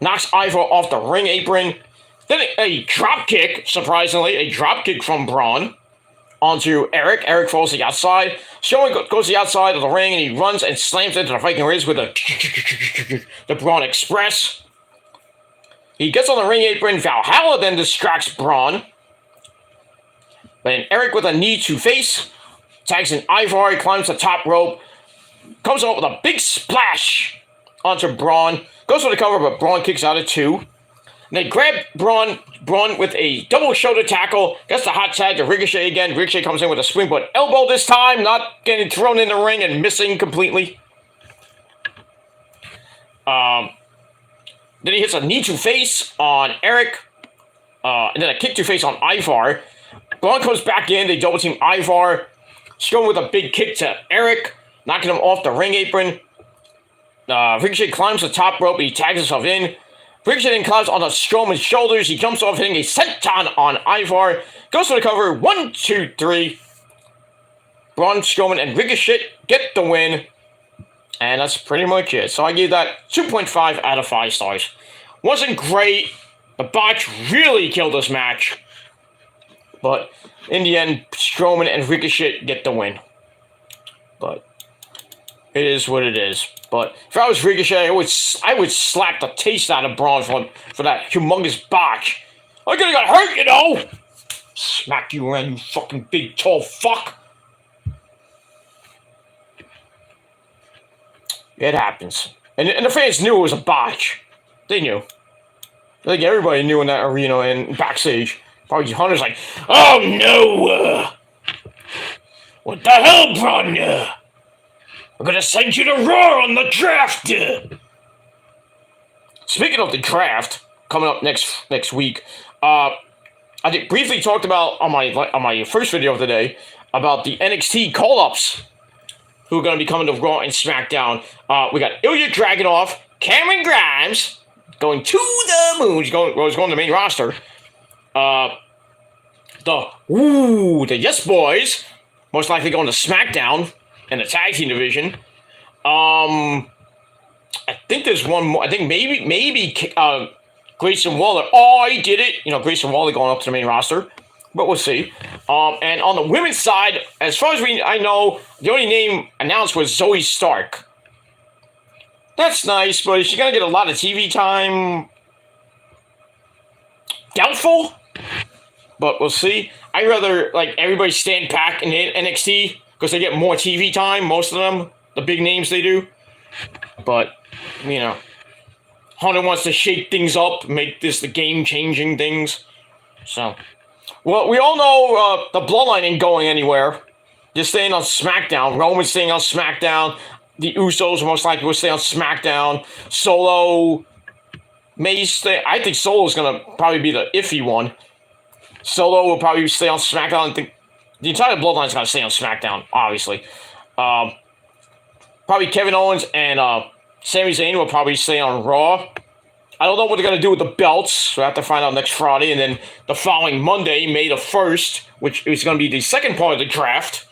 Knocks Ivar off the ring apron. Then a drop kick, surprisingly. A drop kick from Braun. onto Eric. Eric falls to the outside. Strowman goes to the outside of the ring, and he runs and slams into the Viking Raiders with the Braun Express. He gets on the ring apron. Valhalla then distracts Braun. Then Eric with a knee to face. Tags in Ivar. He climbs the top rope. Comes up with a big splash onto Braun. Goes for the cover, but Braun kicks out at 2. And they grab Braun with a double shoulder tackle. Gets the hot tag to Ricochet again. Ricochet comes in with a springboard elbow this time. Not getting thrown in the ring and missing completely. Then he hits a knee to face on Eric. And then a kick to face on Ivar. Braun comes back in. They double team Ivar. Strowman with a big kick to Eric, knocking him off the ring apron. Ricochet climbs the top rope, and he tags himself in. Ricochet then climbs onto Strowman's shoulders. He jumps off, hitting a senton on Ivar. Goes for the cover. 1, 2, 3. Braun, Strowman, and Ricochet get the win. And that's pretty much it. So I gave that 2.5 out of 5 stars. Wasn't great. The botch really killed this match. But in the end, Strowman and Ricochet get the win. But it is what it is. But if I was Ricochet, I would slap the taste out of Braun for that humongous botch. I could have got hurt, you know. Smack you around, you fucking big tall fuck. It happens. And the fans knew it was a botch. They knew. I think everybody knew in that arena and backstage. Probably Hunter's like, oh no! What the hell, Braun? We're gonna send you to Raw on the draft! Speaking of the draft, coming up next week, I did briefly talked about on my first video of the day about the NXT call-ups who are going to be coming to Raw and SmackDown. We got Ilya Dragunov, Cameron Grimes going to the moon. He's going to the main roster. The Yes Boys, most likely going to SmackDown in the tag team division. I think there's one more. I think maybe Grayson Waller. Oh, he did it. You know, Grayson Waller going up to the main roster. But we'll see. And on the women's side, as far as I know, the only name announced was Zoe Stark. That's nice, but is she going to get a lot of TV time? Doubtful. But we'll see. I'd rather, everybody stand back in NXT because they get more TV time, most of them. The big names they do. But, you know, Hunter wants to shake things up, make this the game-changing things. So, well, we all know the Bloodline ain't going anywhere. They're staying on SmackDown. Roman's staying on SmackDown. The Usos most likely will stay on SmackDown. Solo may stay. I think Solo's going to probably be the iffy one. Solo will probably stay on SmackDown. I think the entire Bloodline's going to stay on SmackDown, obviously. Probably Kevin Owens and Sami Zayn will probably stay on Raw. I don't know what they're going to do with the belts. We'll have to find out next Friday. And then the following Monday, May the 1st, which is going to be the second part of the draft.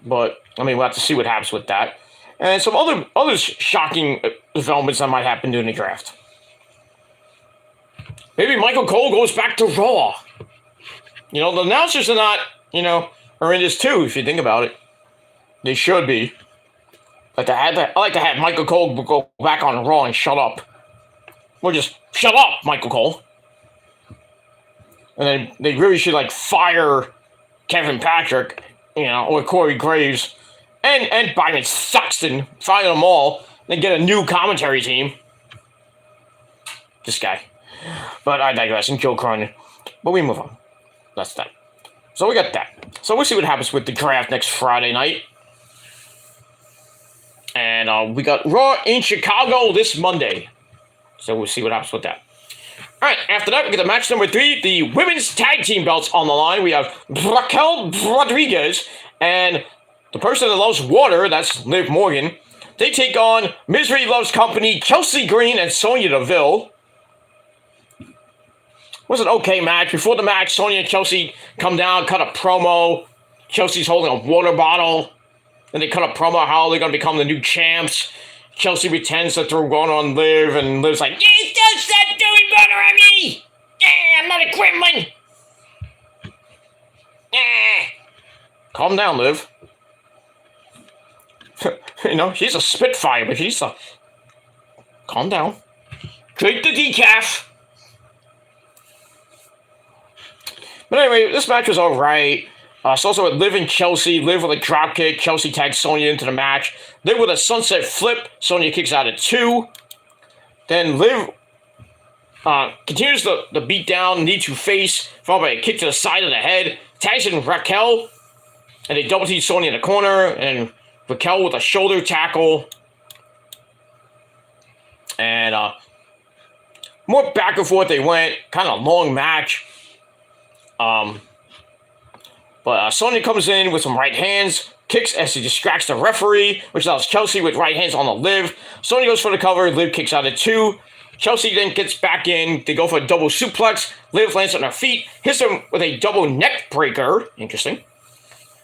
But, I mean, we'll have to see what happens with that. And some other shocking developments that might happen during the draft. Maybe Michael Cole goes back to Raw. You know, the announcers are not, are in this too, if you think about it. They should be. I like to have Michael Cole go back on Raw and shut up. Or just shut up, Michael Cole. And then they really should fire Kevin Patrick, or Corey Graves, and Byron Saxton, fire them all, then get a new commentary team. This guy. But I digress, and Joe Cronin. But we move on. That's that. So we got that. So we'll see what happens with the draft next Friday night. And we got Raw in Chicago this Monday. So we'll see what happens with that. Alright, after that, we get the match number 3, the women's tag team belts on the line. We have Raquel Rodriguez and the person that loves water, that's Liv Morgan. They take on Misery Loves Company, Chelsea Green, and Sonya Deville. It was an okay match. Before the match, Sonya and Chelsea come down, cut a promo. Chelsea's holding a water bottle. Then they cut a promo how they're going to become the new champs. Chelsea pretends that they're going on Liv, and Liv's like, "You still stop doing butter on me! Yeah, I'm not a gremlin!" Calm down, Liv. You know, she's a spitfire, but she's a... Calm down. Drink the decaf. But anyway, this match was alright. It's also with Liv and Chelsea. Liv with a dropkick. Chelsea tags Sonya into the match. Liv with a sunset flip. Sonya kicks out at 2. Then Liv continues the beatdown, knee to face, followed by a kick to the side of the head. Tags in Raquel. And they double team Sonya in the corner. And Raquel with a shoulder tackle. And more back and forth they went. Kind of long match. But Sonya comes in with some right hands, kicks as she distracts the referee, which allows Chelsea with right hands on the Liv. Sonya goes for the cover, Liv kicks out at 2. Chelsea then gets back in, they go for a double suplex, Liv lands on her feet, hits him with a double neck breaker, interesting,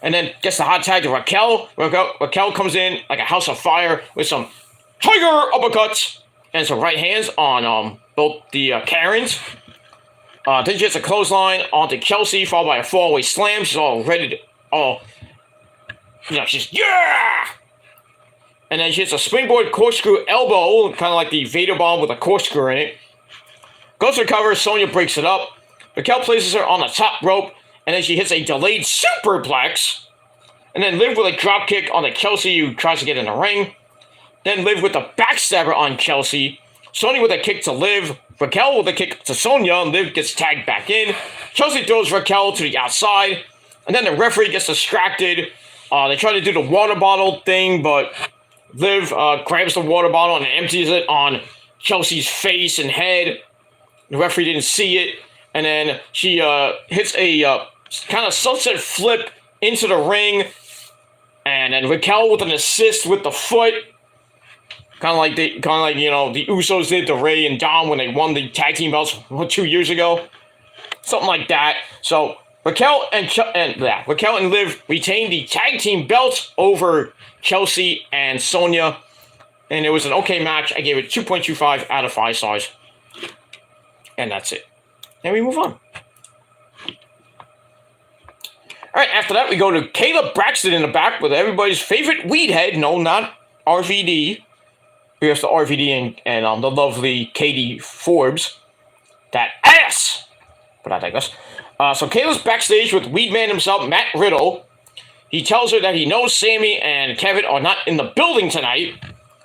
and then gets the hot tag to Raquel. Raquel comes in like a house of fire with some tiger uppercuts and some right hands on both the Karens. Then she hits a clothesline onto Chelsea, followed by a fallaway slam. She's all ready to, she's, yeah! And then she hits a springboard corkscrew elbow, kind of like the Vader bomb with a corkscrew in it. Goes for cover, Sonya breaks it up. Raquel places her on the top rope, and then she hits a delayed superplex. And then Liv with a drop kick on the Chelsea, who tries to get in the ring. Then Liv with a backstabber on Chelsea. Sonya with a kick to Liv. Raquel with a kick to Sonya, and Liv gets tagged back in. Chelsea throws Raquel to the outside, and then the referee gets distracted. They try to do the water bottle thing, but Liv grabs the water bottle and empties it on Chelsea's face and head. The referee didn't see it, and then she hits a kind of sunset flip into the ring, and then Raquel with an assist with the foot. Kind of like the Usos did to Ray and Dom when they won the tag team belts 2 years ago, something like that. So Raquel and Liv retained the tag team belts over Chelsea and Sonya, and it was an okay match. I gave it 2.25 out of 5 stars, and that's it. And we move on. All right, after that we go to Caleb Braxton in the back with everybody's favorite weed head. No, not RVD. Here's the RVD and the lovely Katie Forbes. That ass! But I digress. So Kayla's backstage with Weedman himself, Matt Riddle. He tells her that he knows Sammy and Kevin are not in the building tonight.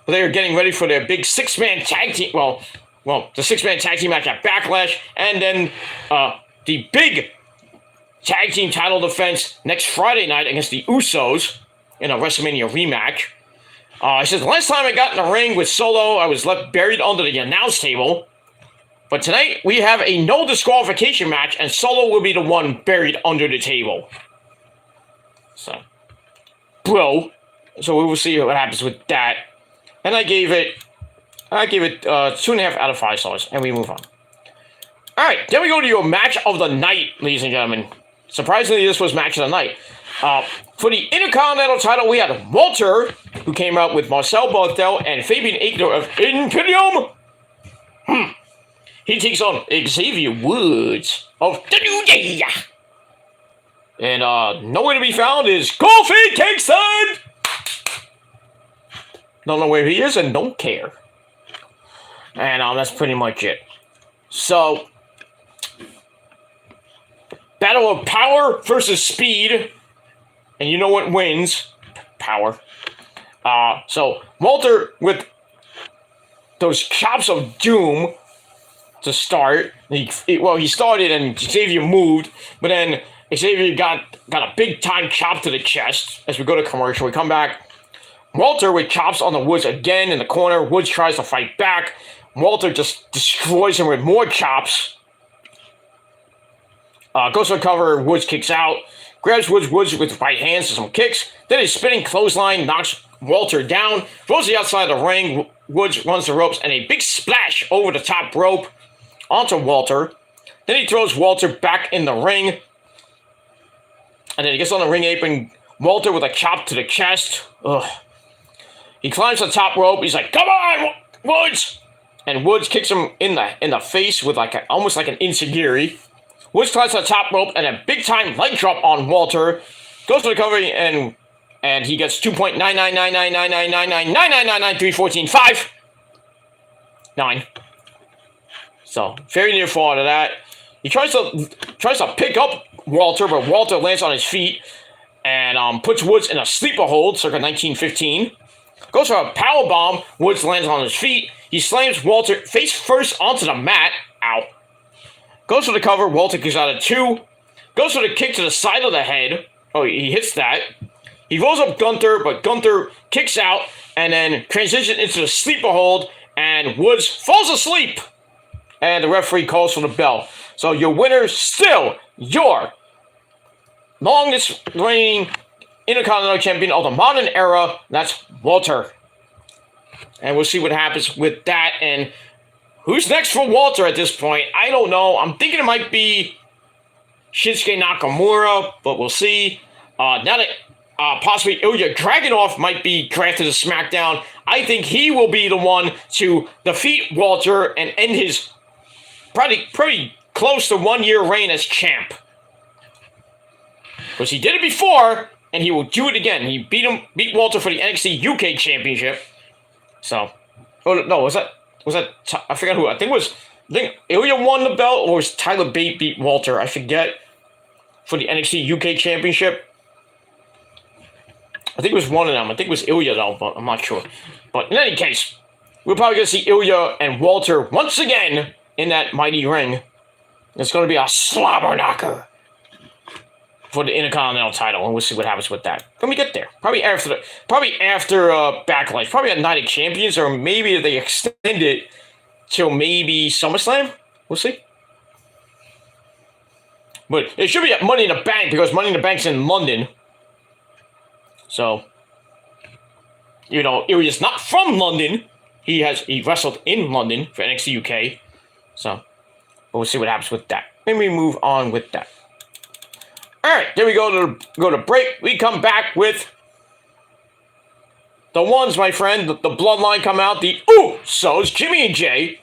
They are getting ready for their big 6-man tag team. Well, the 6-man tag team match at Backlash. And then the big tag team title defense next Friday night against the Usos in a WrestleMania rematch. He says, last time I got in the ring with Solo, I was left buried under the announce table. But tonight, we have a no disqualification match, and Solo will be the one buried under the table. So, bro. So we will see what happens with that. And I gave it 2.5 out of 5 stars, and we move on. Alright, then we go to your match of the night, ladies and gentlemen. Surprisingly, this was match of the night. For the Intercontinental title, we had Walter, who came out with Marcel Barthel and Fabian Aichner of Imperium. He takes on Xavier Woods of the New Day. And nowhere to be found is Kofi Kingston. Don't know where he is and don't care. And that's pretty much it. So, battle of power versus speed. And you know what wins? Power. So, Walter with those chops of doom to start. He started and Xavier moved, but then Xavier got a big time chop to the chest. As we go to commercial, we come back. Walter with chops on the Woods again in the corner. Woods tries to fight back. Walter just destroys him with more chops. Goes for cover. Woods kicks out. Grabs Woods with right hands to some kicks. Then a spinning clothesline knocks Walter down. Throws the outside of the ring. Woods runs the ropes and a big splash over the top rope onto Walter. Then he throws Walter back in the ring. And then he gets on the ring apron. Walter with a chop to the chest. Ugh. He climbs the top rope. He's like, come on, Woods! And Woods kicks him in the face with almost like an enziguri. Woods climbs to the top rope and a big time leg drop on Walter. Goes for the cover and he gets 2.999999999999999999999999999999999999999999999999999. 9. So very near fall to that. He tries to pick up Walter, but Walter lands on his feet and puts Woods in a sleeper hold, circa 1915. Goes for a power bomb. Woods lands on his feet. He slams Walter face first onto the mat. Ow. Goes for the cover. Walter kicks out at 2. Goes for the kick to the side of the head. Oh, he hits that. He rolls up Gunther, but Gunther kicks out and then transitions into the sleeper hold, and Woods falls asleep. And the referee calls for the bell. So your winner still, your longest reigning Intercontinental Champion of the modern era, that's Walter. And we'll see what happens with that. And who's next for Walter at this point? I don't know. I'm thinking it might be Shinsuke Nakamura, but we'll see. Now that possibly Ilya Dragunov might be drafted to SmackDown, I think he will be the one to defeat Walter and end his pretty close to 1 year reign as champ. Because he did it before, and he will do it again. He beat Walter for the NXT UK Championship. So, oh no, was that I forgot who. I think Ilya won the belt, or was Tyler Bate beat Walter? I forget. For the NXT UK Championship. I think it was one of them. I think it was Ilya though, but I'm not sure. But in any case, we're probably going to see Ilya and Walter once again in that mighty ring. It's going to be a slobber knocker for the Intercontinental title, and we'll see what happens with that when we get there. Probably after Backlash, probably at Night of Champions, or maybe if they extend it till maybe SummerSlam. We'll see. But it should be at Money in the Bank, because Money in the Bank's in London. So, you know, Ilya's not from London. He wrestled in London for NXT UK. So, but we'll see what happens with that. Maybe we move on with that. Alright, then we go to break. We come back with the ones, my friend. The Bloodline come out. The Usos, Jimmy and Jay.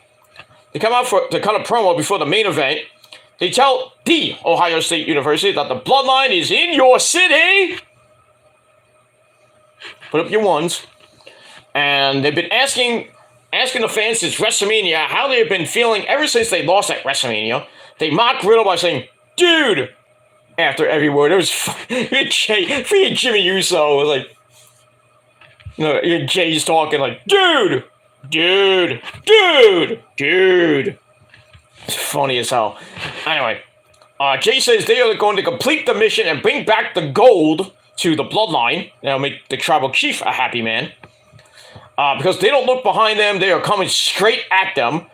They come out to cut a promo before the main event. They tell the Ohio State University that the Bloodline is in your city. Put up your ones. And they've been asking the fans since WrestleMania how they've been feeling ever since they lost at WrestleMania. They mock Riddle by saying, "Dude," after every word. It was freaking Jimmy Uso was like, you know, Jay's talking like, dude. It's funny as hell. Anyway, Jay says they are going to complete the mission and bring back the gold to the Bloodline. That'll make the tribal chief a happy man. Because they don't look behind them, they are coming straight at them.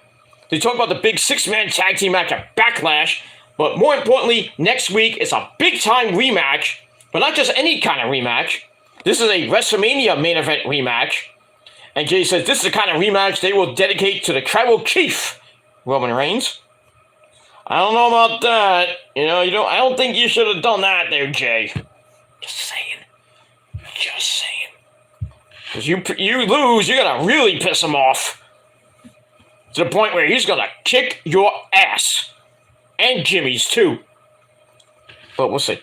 They talk about the big 6-man tag team match at Backlash, but more importantly, next week it's a big-time rematch, but not just any kind of rematch. This is a WrestleMania main event rematch. And Jay says this is the kind of rematch they will dedicate to the tribal chief, Roman Reigns. I don't know about that. You know, I don't think you should have done that there, Jay. Just saying. Because you lose, you're going to really piss him off. To the point where he's going to kick your ass. And Jimmy's too. But we'll see.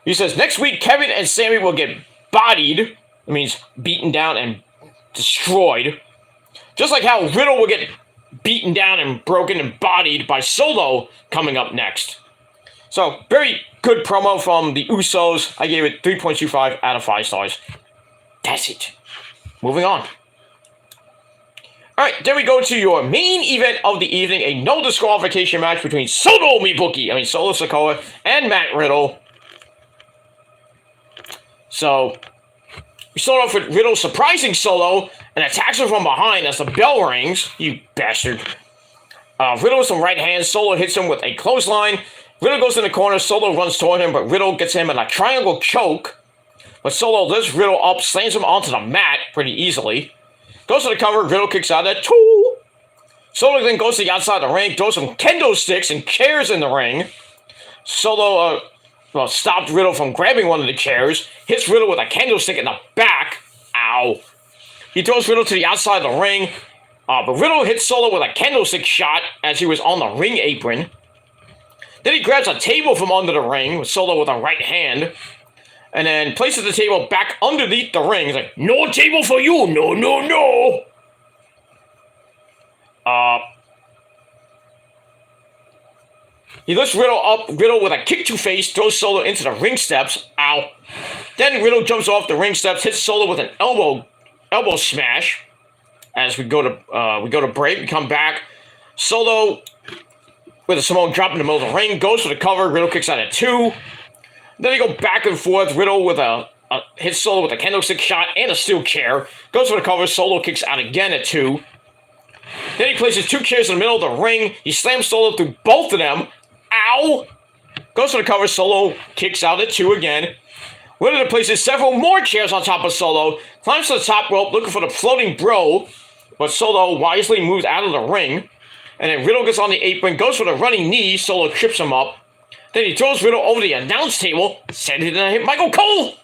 He says, next week, Kevin and Sammy will get bodied. It means beaten down and destroyed. Just like how Riddle will get beaten down and broken and bodied by Solo coming up next. So, very good promo from the Usos. I gave it 3.25 out of 5 stars. That's it. Moving on. Alright, then we go to your main event of the evening, a no disqualification match between Solo Sikoa and Matt Riddle. So, we start off with Riddle surprising Solo and attacks him from behind as the bell rings. You bastard. Riddle with some right hands. Solo hits him with a clothesline. Riddle goes in the corner. Solo runs toward him, but Riddle gets him in a triangle choke. But Solo lifts Riddle up, slams him onto the mat pretty easily. Goes to the cover. Riddle kicks out at 2. Solo then goes to the outside of the ring, throws some kendo sticks and chairs in the ring. Solo stopped Riddle from grabbing one of the chairs, hits Riddle with a kendo stick in the back. Ow. He throws Riddle to the outside of the ring, but Riddle hits Solo with a kendo stick shot as he was on the ring apron. Then he grabs a table from under the ring with Solo with a right hand, and then places the table back underneath the ring. He's like, "No table for you, no, no, no." He lifts Riddle up. Riddle with a kick to face throws Solo into the ring steps. Ow. Then Riddle jumps off the ring steps, hits Solo with an elbow smash. As we go to break, we come back. Solo with a Samoan drop in the middle of the ring, goes for the cover. Riddle kicks out at 2. Then they go back and forth. Riddle with hits Solo with a candlestick shot and a steel chair. Goes for the cover. Solo kicks out again at 2. Then he places 2 chairs in the middle of the ring. He slams Solo through both of them. Ow! Goes for the cover. Solo kicks out at 2 again. Riddle places several more chairs on top of Solo. Climbs to the top rope looking for the floating bro. But Solo wisely moves out of the ring. And then Riddle gets on the apron, goes for the running knee. Solo trips him up. Then he throws Riddle over the announce table. Said he didn't hit Michael Cole.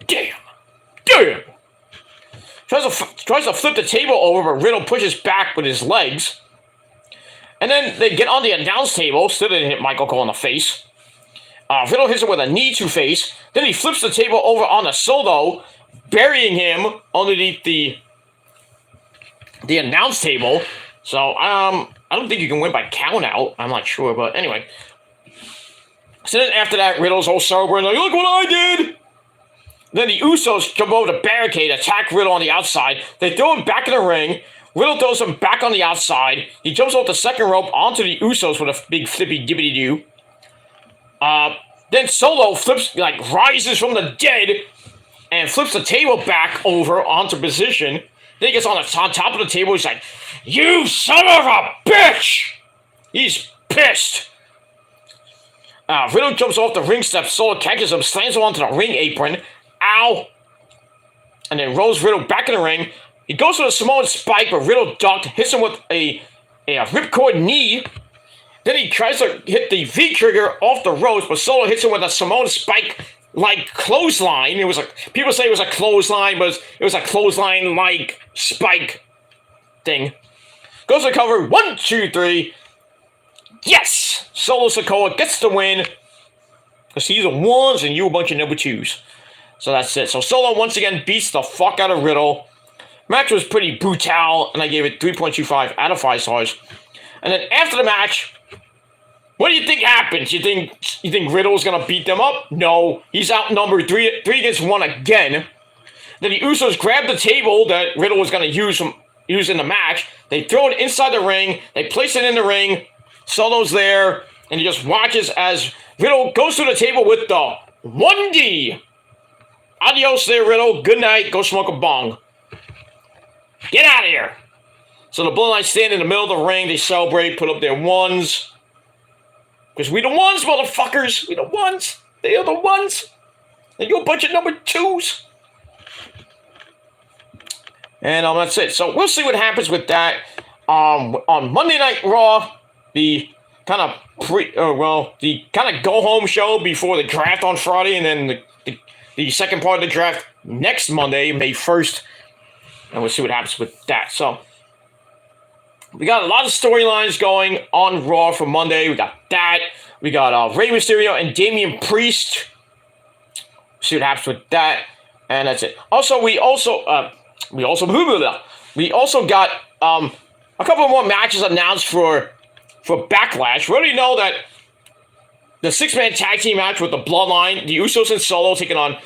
Damn. Tries to flip the table over, but Riddle pushes back with his legs. And then they get on the announce table. Still didn't hit Michael Cole in the face. Riddle hits him with a knee to face. Then he flips the table over onto Solo, burying him underneath the announce table. So, I don't think you can win by count out. I'm not sure, but anyway. So then after that, Riddle's all sober and like, look what I did! Then the Usos come over to barricade, attack Riddle on the outside. They throw him back in the ring. Riddle throws him back on the outside. He jumps off the second rope onto the Usos with a big flippy dibbity doo. Then Solo rises from the dead and flips the table back over onto position. Then he gets on top of the table. He's like, "You son of a bitch!" He's pissed. Riddle jumps off the ring steps. Solo catches him, slams him onto the ring apron. Ow! And then rolls Riddle back in the ring. He goes for the Samoan spike, but Riddle ducked, hits him with a ripcord knee. Then he tries to hit the V trigger off the ropes, but Solo hits him with a Samoan spike like clothesline. It was people say it was a clothesline, but it was a clothesline like spike thing. Goes to cover. 1, 2, 3. Yes! Solo Sikoa gets the win. Because he's a 1s and you a bunch of number 2s. So that's it. So Solo once again beats the fuck out of Riddle. Match was pretty brutal, and I gave it 3.25 out of 5 stars. And then after the match, what do you think happens? You think Riddle's gonna beat them up? No, he's outnumbered 3 against 1 again. Then the Usos grab the table that Riddle was gonna use in the match. They throw it inside the ring. They place it in the ring. Solo's there, and he just watches as Riddle goes to the table with the 1D. Adios there, Riddle. Good night. Go smoke a bong. Get out of here. So the Bloodline stand in the middle of the ring. They celebrate, put up their 1s. Because we the 1s, motherfuckers. We the 1s. They are the 1s. And you're a bunch of number 2s. And that's it. So we'll see what happens with that. On Monday Night Raw, the kind of go-home show before the draft on Friday, and then the second part of the draft next Monday, May 1st. And we'll see what happens with that. So, we got a lot of storylines going on Raw for Monday. We got that. We got Rey Mysterio and Damian Priest. See what happens with that. And that's it. Also, we also got a couple more matches announced for Backlash. We already know that the 6-man tag team match with the Bloodline, the Usos and Solo taking on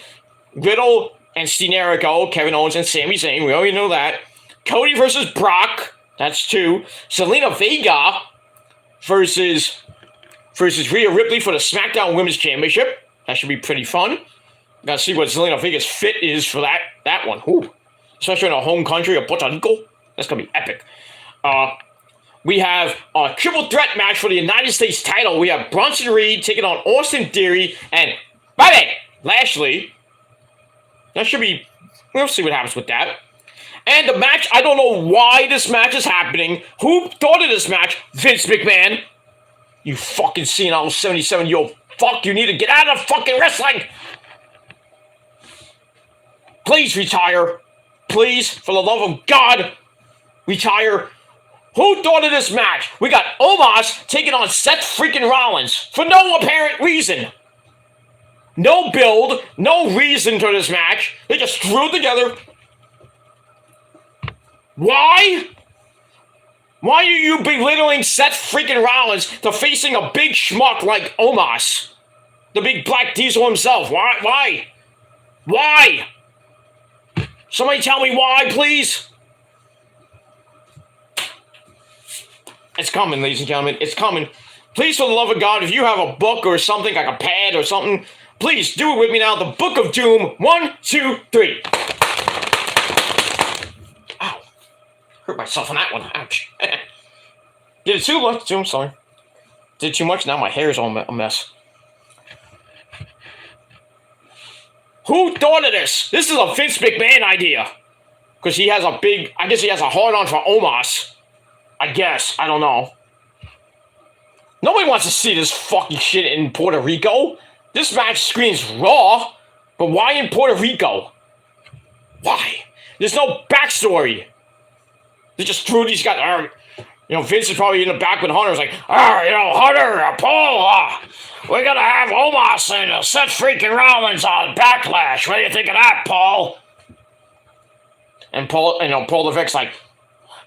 Riddle and Dean Jericho, Kevin Owens and Sami Zayn. We already know that. Cody versus Brock. That's 2. Zelina Vega versus Rhea Ripley for the SmackDown Women's Championship. That should be pretty fun. Gotta see what Zelina Vega's fit is for that one. Ooh. Especially in our home country of Puerto Rico. That's gonna be epic. We have a triple threat match for the United States title. We have Bronson Reed taking on Austin Theory and Bobby Lashley. That should be... We'll see what happens with that. And the match, I don't know why this match is happening. Who thought of this match? Vince McMahon. You fucking senile 77-year-old fuck. You need to get out of fucking wrestling. Please retire. Please, for the love of God, retire. Who thought of this match? We got Omos taking on Seth freaking Rollins for no apparent reason. No build, no reason for this match. They just threw it together. Why? Why are you belittling Seth freaking Rollins to facing a big schmuck like Omos? The big black diesel himself. Why? Why? Somebody tell me why, please. It's coming, ladies and gentlemen. It's coming. Please, for the love of God, if you have a book or something, like a pad or something, please do it with me now. The Book of Doom. 1, 2, 3. Ow. Hurt myself on that one. Ouch. Did it too much? I'm sorry. Did too much? Now my hair's all a mess. Who thought of this? This is a Vince McMahon idea. Because he has a big... I guess he has a hard-on for Omos. I guess. I don't know. Nobody wants to see this fucking shit in Puerto Rico. This match screams Raw. But why in Puerto Rico? Why? There's no backstory. They just threw these guys... Vince is probably in the back with Hunter. It's like, Hunter, Paul, we're going to have Omos and Seth freaking Rollins on Backlash. What do you think of that, Paul? And Paul the Vic's like,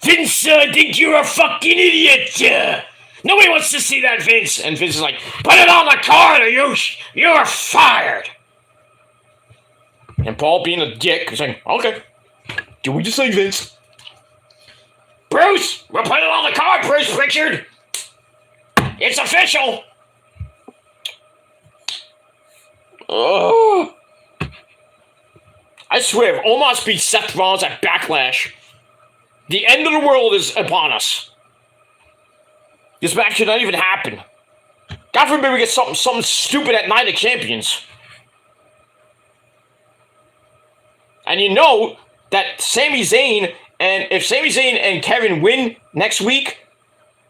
Vince, I think you're a fucking idiot. Nobody wants to see that, Vince. And Vince is like, put it on the card or you're fired. And Paul, being a dick, is like, okay, do what you say, Vince. Bruce, we're putting it on the card, Bruce Pritchard. It's official. Oh. I swear, if Omos beats Seth Rollins at Backlash, the end of the world is upon us. This match should not even happen. God forbid we get something stupid at Night of Champions. And you know that Sami Zayn, and if Sami Zayn and Kevin win next week,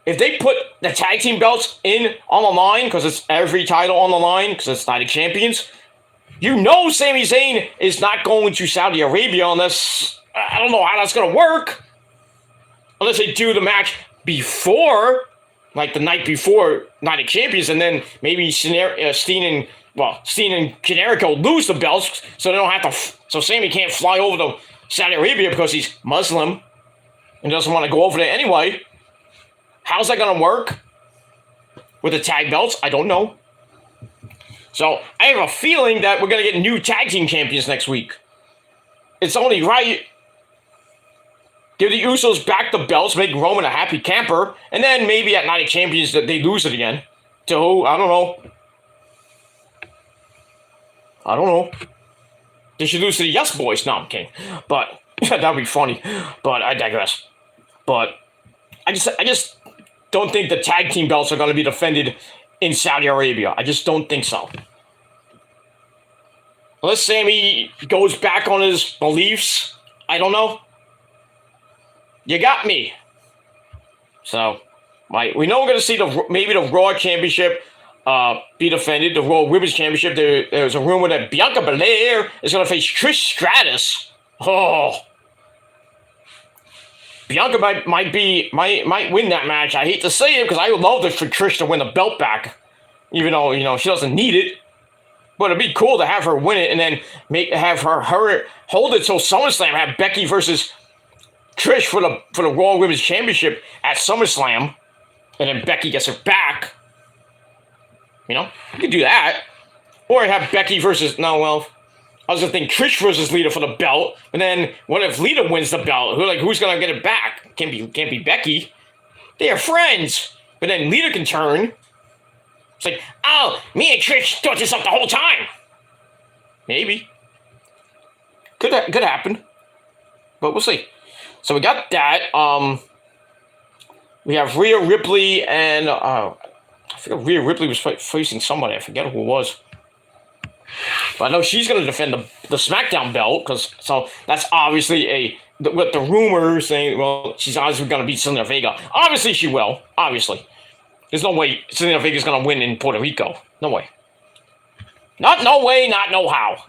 if they put the tag team belts on the line, because it's every title on the line, because it's Night of Champions, you know Sami Zayn is not going to Saudi Arabia unless, I don't know how that's going to work. Unless they do the match before, like the night before Night of Champions, and then maybe Steen and Generico lose the belts, so they don't have to. So Sami can't fly over to Saudi Arabia because he's Muslim and doesn't want to go over there anyway. How's that gonna work with the tag belts? I don't know. So I have a feeling that we're gonna get new tag team champions next week. It's only right. Give the Usos back the belts, make Roman a happy camper, and then maybe at Night of Champions that they lose it again. To who? I don't know. They should lose to the Yes Boys. No, I'm kidding. But that would be funny. But I digress. But I just don't think the tag team belts are going to be defended in Saudi Arabia. I just don't think so. Unless Sami goes back on his beliefs, I don't know. You got me. So, we know we're going to see maybe the Raw Championship be defended, the Raw Women's Championship. There's a rumor that Bianca Belair is going to face Trish Stratus. Oh. Bianca might win that match. I hate to say it because I would love for Trish to win the belt back. Even though, she doesn't need it. But it'd be cool to have her win it and then have her hold it till SummerSlam, have Becky versus Trish for the Raw Women's Championship at SummerSlam, and then Becky gets her back. You could do that. Or have Becky versus, I was going to think Trish versus Lita for the belt, and then what if Lita wins the belt? Who's going to get it back? Can't be Becky. They are friends. But then Lita can turn. It's like, me and Trish thought this up the whole time. Maybe. Could happen. But we'll see. So we got that. We have Rhea Ripley and I forget, Rhea Ripley was facing somebody. I forget who it was. But I know she's going to defend the SmackDown belt so that's obviously with the rumors saying, she's obviously going to beat Zelina Vega. Obviously she will. Obviously. There's no way Zelina Vega's going to win in Puerto Rico. No way. Not no way, not no how.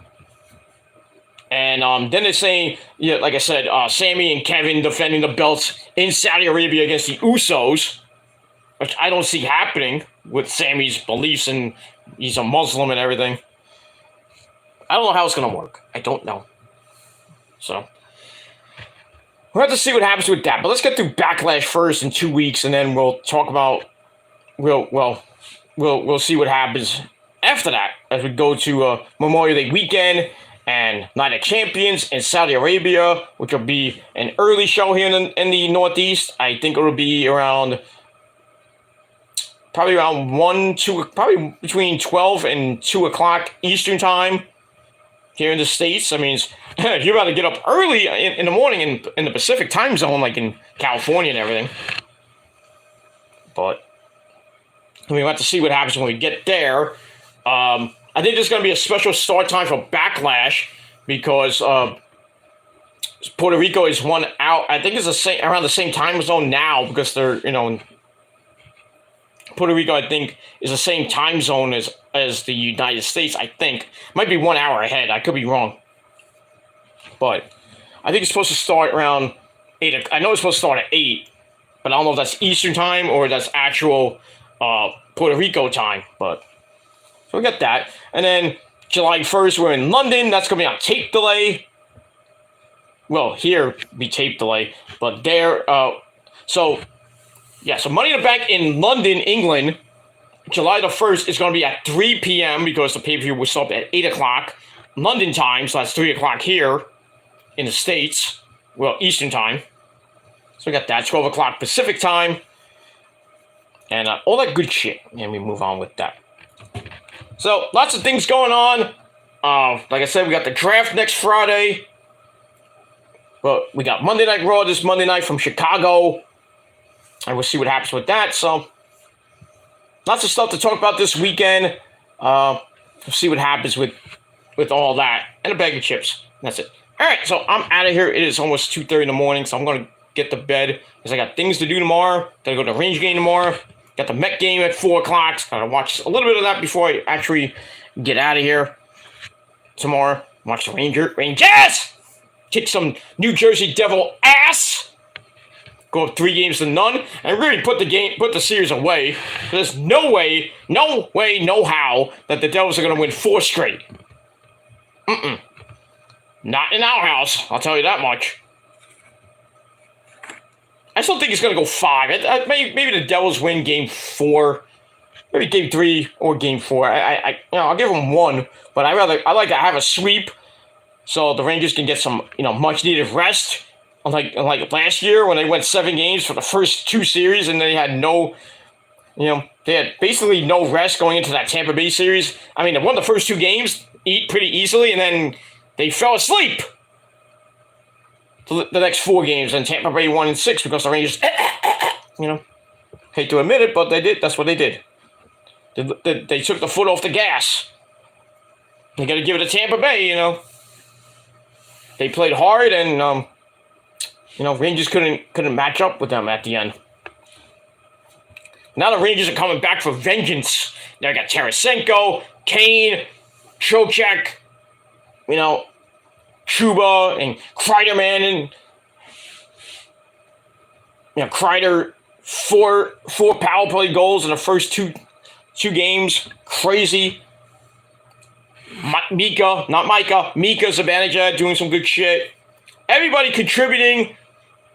And then they're saying, yeah, like I said, Sammy and Kevin defending the belts in Saudi Arabia against the Usos, which I don't see happening with Sammy's beliefs and he's a Muslim and everything. I don't know how it's going to work. I don't know. So we'll have to see what happens with that. But let's get through Backlash first in 2 weeks, and then we'll talk about we'll see what happens after that as we go to Memorial Day weekend and Night of Champions in Saudi Arabia, which will be an early show here in the Northeast. I think it'll be probably around 1, 2, probably between 12 and 2 o'clock Eastern time here in the States. I mean, you're about to get up early in the morning in the Pacific time zone, like in California and everything. But we'll have to see what happens when we get there. I think there's going to be a special start time for Backlash because Puerto Rico is 1 out. I think it's around the same time zone now because they're, Puerto Rico, I think, is the same time zone as the United States, I think. Might be 1 hour ahead. I could be wrong. But I think it's supposed to start around 8. I know it's supposed to start at 8, but I don't know if that's Eastern time or that's actual Puerto Rico time. But so we got that. And then July 1st, we're in London. That's going to be on tape delay. Well, here be tape delay. But there, so Money in the Bank in London, England, July the 1st is going to be at 3 p.m. because the pay-per-view was up at 8 o'clock London time. So that's 3 o'clock here in the States. Well, Eastern time. So we got that, 12 o'clock Pacific time. And all that good shit. And we move on with that. So, lots of things going on. Like I said, we got the draft next Friday. But we got Monday Night Raw this Monday night from Chicago. And we'll see what happens with that. So, lots of stuff to talk about this weekend. We'll see what happens with all that. And a bag of chips. That's it. All right, so I'm out of here. It is almost 2:30 in the morning, so I'm going to get to bed because I got things to do tomorrow. Got to go to the Range game tomorrow. Got the Met game at 4 o'clock. Got to watch a little bit of that before I actually get out of here tomorrow. Watch the Rangers! Kick some New Jersey Devil ass! Go up 3-0, and really put the series away. There's no way, no how that the Devils are going to win 4 straight. Not in our house, I'll tell you that much. I still think it's going to go 5. Maybe the Devils win Game 4, maybe Game 3 or Game 4. I'll give them 1, but I like to have a sweep so the Rangers can get some much needed rest. Like last year when they went 7 games for the first 2 series and they had they had basically no rest going into that Tampa Bay series. I mean, they won the first 2 games pretty easily and then they fell asleep. The next 4 games, and Tampa Bay won in 6 because the Rangers, hate to admit it, but they did. That's what they did. They took the foot off the gas. You got to give it to Tampa Bay, They played hard, and Rangers couldn't match up with them at the end. Now the Rangers are coming back for vengeance. They got Tarasenko, Kane, Trocheck, Chuba and Kreider, man, and Kreider 4 power play goals in the first two games. Crazy. Mika Zibanejad doing some good shit. Everybody contributing.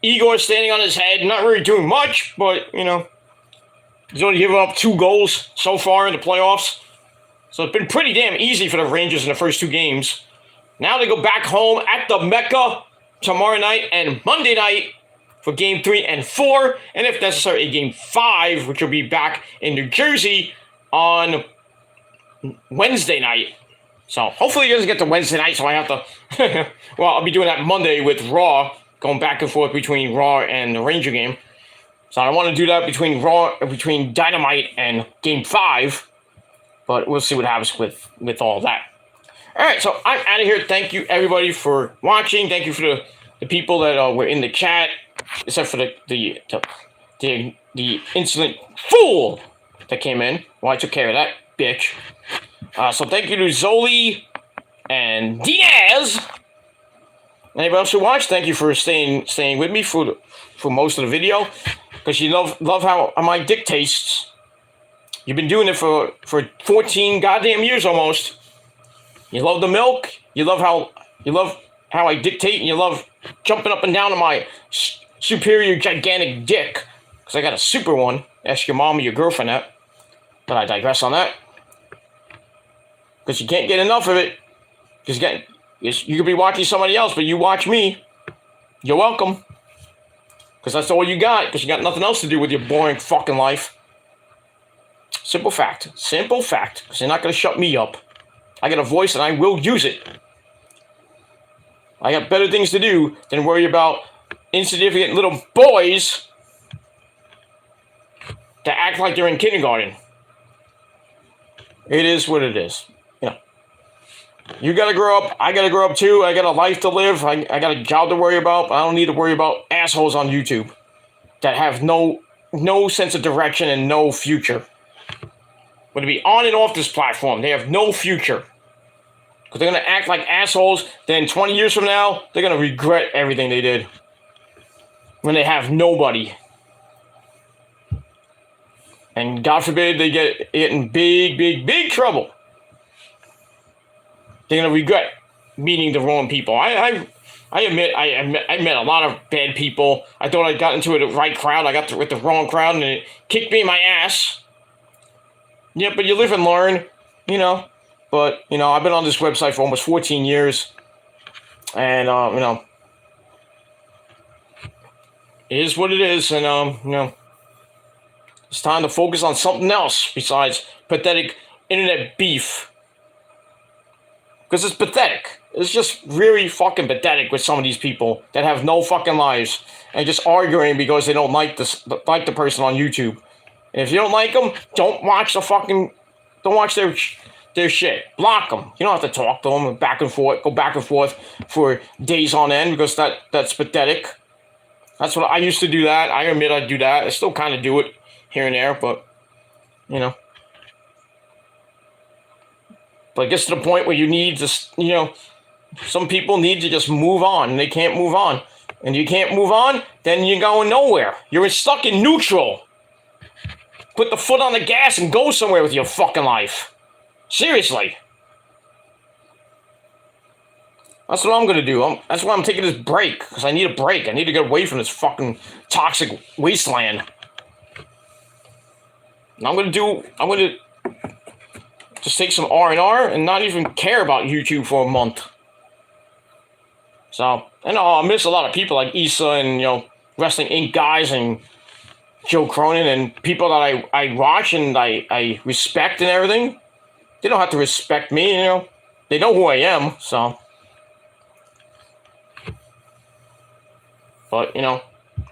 Igor standing on his head, not really doing much, but he's only given up 2 goals so far in the playoffs. So it's been pretty damn easy for the Rangers in the first 2 games. Now they go back home at the Mecca tomorrow night and Monday night for Game 3 and 4, and if necessary, a Game 5, which will be back in New Jersey on Wednesday night. So hopefully it doesn't get to Wednesday night, so I have to... well, I'll be doing that Monday with Raw, going back and forth between Raw and the Ranger game. So I want to do that between Dynamite and Game 5, but we'll see what happens with all that. All right, so I'm out of here. Thank you, everybody, for watching. Thank you for the people that were in the chat, except for the insolent fool that came in. Well, I took care of that bitch. So thank you to Zoli and Diaz Anybody else who watched, thank you for staying with me for most of the video, because you love how my dick tastes. You've been doing it for 14 goddamn years almost. You love the milk. You love how I dictate, and you love jumping up and down on my superior gigantic dick, because I got a super one. Ask your mom or your girlfriend that. But I digress on that, because you can't get enough of it. Because you could be watching somebody else, but you watch me. You're welcome. Because that's all you got. Because you got nothing else to do with your boring fucking life. Simple fact. Simple fact. Because you're not going to shut me up. I got a voice and I will use it. I got better things to do than worry about insignificant little boys that act like they're in kindergarten. It is what it is. You know. You gotta grow up. I gotta grow up too. I got a life to live. I got a job to worry about. But I don't need to worry about assholes on YouTube that have no sense of direction and no future. Whether it be on and off this platform, they have no future. Because they're going to act like assholes. Then 20 years from now, they're going to regret everything they did. When they have nobody. And God forbid they get in big trouble. They're going to regret meeting the wrong people. I admit I met a lot of bad people. I thought I got into the right crowd. I got with the wrong crowd and it kicked me in my ass. Yeah, but you live and learn, you know. But, you know, I've been on this website for almost 14 years. And, you know, it is what it is. And, you know, it's time to focus on something else besides pathetic internet beef. Because it's pathetic. It's just really fucking pathetic with some of these people that have no fucking lives and just arguing because they don't like the person on YouTube. And if you don't like them, don't watch their shit. Block them. You don't have to talk to them and go back and forth for days on end because that's pathetic. That's what I used to do that. I admit I do that. I still kind of do it here and there, but, you know. But it gets to the point where you need to, you know, some people need to just move on, and they can't move on. And you can't move on, then you're going nowhere. You're stuck in neutral. Put the foot on the gas and go somewhere with your fucking life. Seriously. That's what I'm going to do. That's why I'm taking this break, because I need a break. I need to get away from this fucking toxic wasteland. And I'm going to just take some R&R and not even care about YouTube for a month. So, I know I miss a lot of people like Issa and, you know, Wrestling Inc. guys and Joe Cronin and people that I watch and I respect and everything. They don't have to respect me, you know. They know who I am, so. But, you know,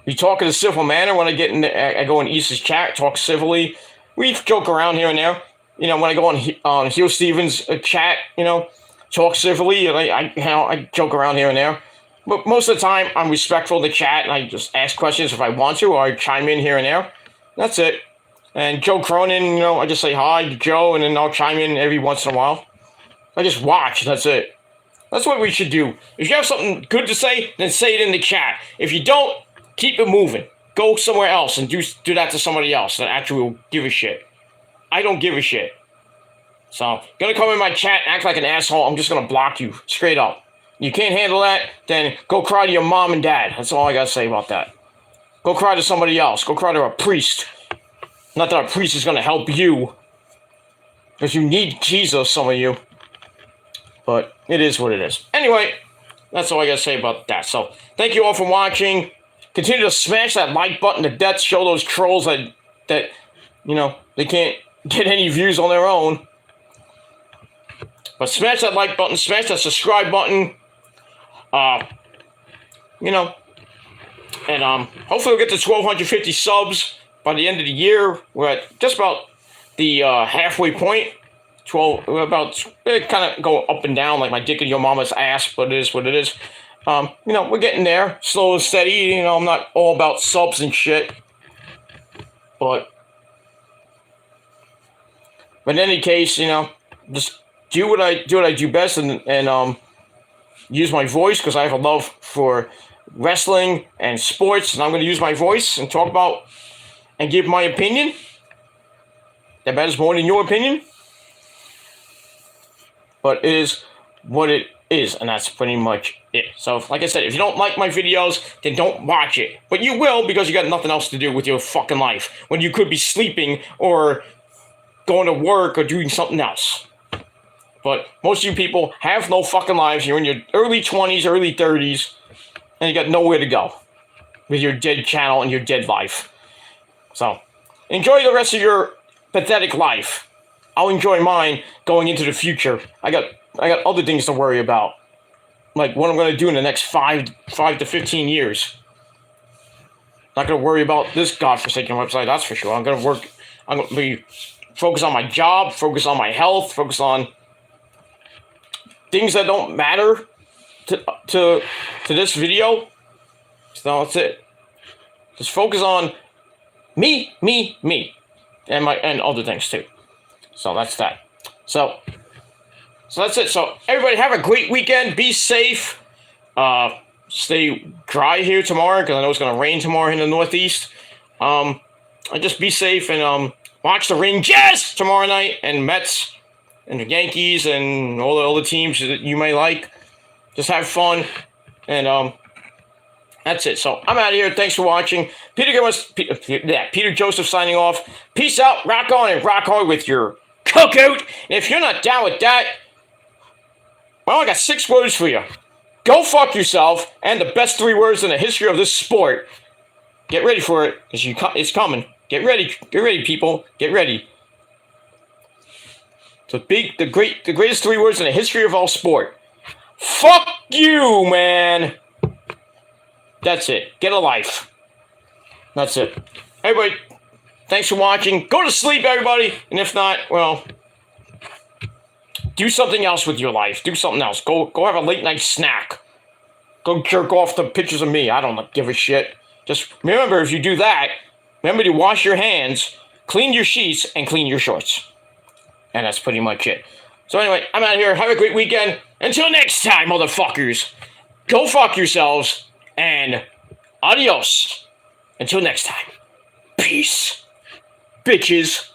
we talk in a civil manner when I go in Issa's chat, talk civilly. We joke around here and there. You know, when I go on Heel Stevens' chat, you know, talk civilly, and I joke around here and there. But most of the time, I'm respectful of the chat, and I just ask questions if I want to, or I chime in here and there. That's it. And Joe Cronin, you know, I just say hi to Joe, and then I'll chime in every once in a while. I just watch, that's it. That's what we should do. If you have something good to say, then say it in the chat. If you don't, keep it moving. Go somewhere else and do that to somebody else that actually will give a shit. I don't give a shit. So, gonna come in my chat and act like an asshole, I'm just gonna block you, straight up. You can't handle that, then go cry to your mom and dad. That's all I gotta say about that. Go cry to somebody else. Go cry to a priest. Not that a priest is gonna help you. Because you need Jesus, some of you. But it is what it is. Anyway, that's all I gotta say about that. So, thank you all for watching. Continue to smash that like button to death. Show those trolls that you know, they can't get any views on their own. But smash that like button, smash that subscribe button. You know, and hopefully we'll get to 1,250 subs by the end of the year. We're at just about the halfway point. It kind of go up and down like my dick in your mama's ass, but it is what it is. You know, we're getting there, slow and steady. You know, I'm not all about subs and shit, but in any case, you know, just do what I do best, and you use my voice because I have a love for wrestling and sports, and I'm going to use my voice and talk about and give my opinion. That matters more than your opinion. But it is what it is, and that's pretty much it. So, like I said, if you don't like my videos, then don't watch it. But you will because you got nothing else to do with your fucking life when you could be sleeping or going to work or doing something else. But most of you people have no fucking lives. You're in your early 20s, early 30s, and you got nowhere to go with your dead channel and your dead life. So, enjoy the rest of your pathetic life. I'll enjoy mine going into the future. I got other things to worry about, like what I'm going to do in the next 5 to 15 years. Not going to worry about this godforsaken website, that's for sure. I'm going to be focused on my job, focus on my health, focus on things that don't matter to this video. So that's it. Just focus on me, and other things too. So that's that. So that's it. So everybody have a great weekend. Be safe. Stay dry here tomorrow because I know it's going to rain tomorrow in the Northeast. And just be safe and watch the Rangers tomorrow night and Mets and the Yankees and all the other teams that you may like. Just have fun. And that's it. So I'm out of here. Thanks for watching. Peter Joseph signing off. Peace out. Rock on and rock hard with your cookout. And if you're not down with that, well, I got 6 words for you. Go fuck yourself, and the best 3 words in the history of this sport. Get ready for it. It's coming. Get ready, people. Get ready. The greatest 3 words in the history of all sport. Fuck you, man. That's it. Get a life. That's it. Everybody, thanks for watching. Go to sleep, everybody. And if not, well, do something else with your life. Do something else. Go have a late night snack. Go jerk off to pictures of me. I don't give a shit. Just remember, if you do that, remember to wash your hands, clean your sheets, and clean your shorts. And that's pretty much it. So anyway, I'm out of here. Have a great weekend. Until next time, motherfuckers. Go fuck yourselves. And adios. Until next time. Peace. Bitches.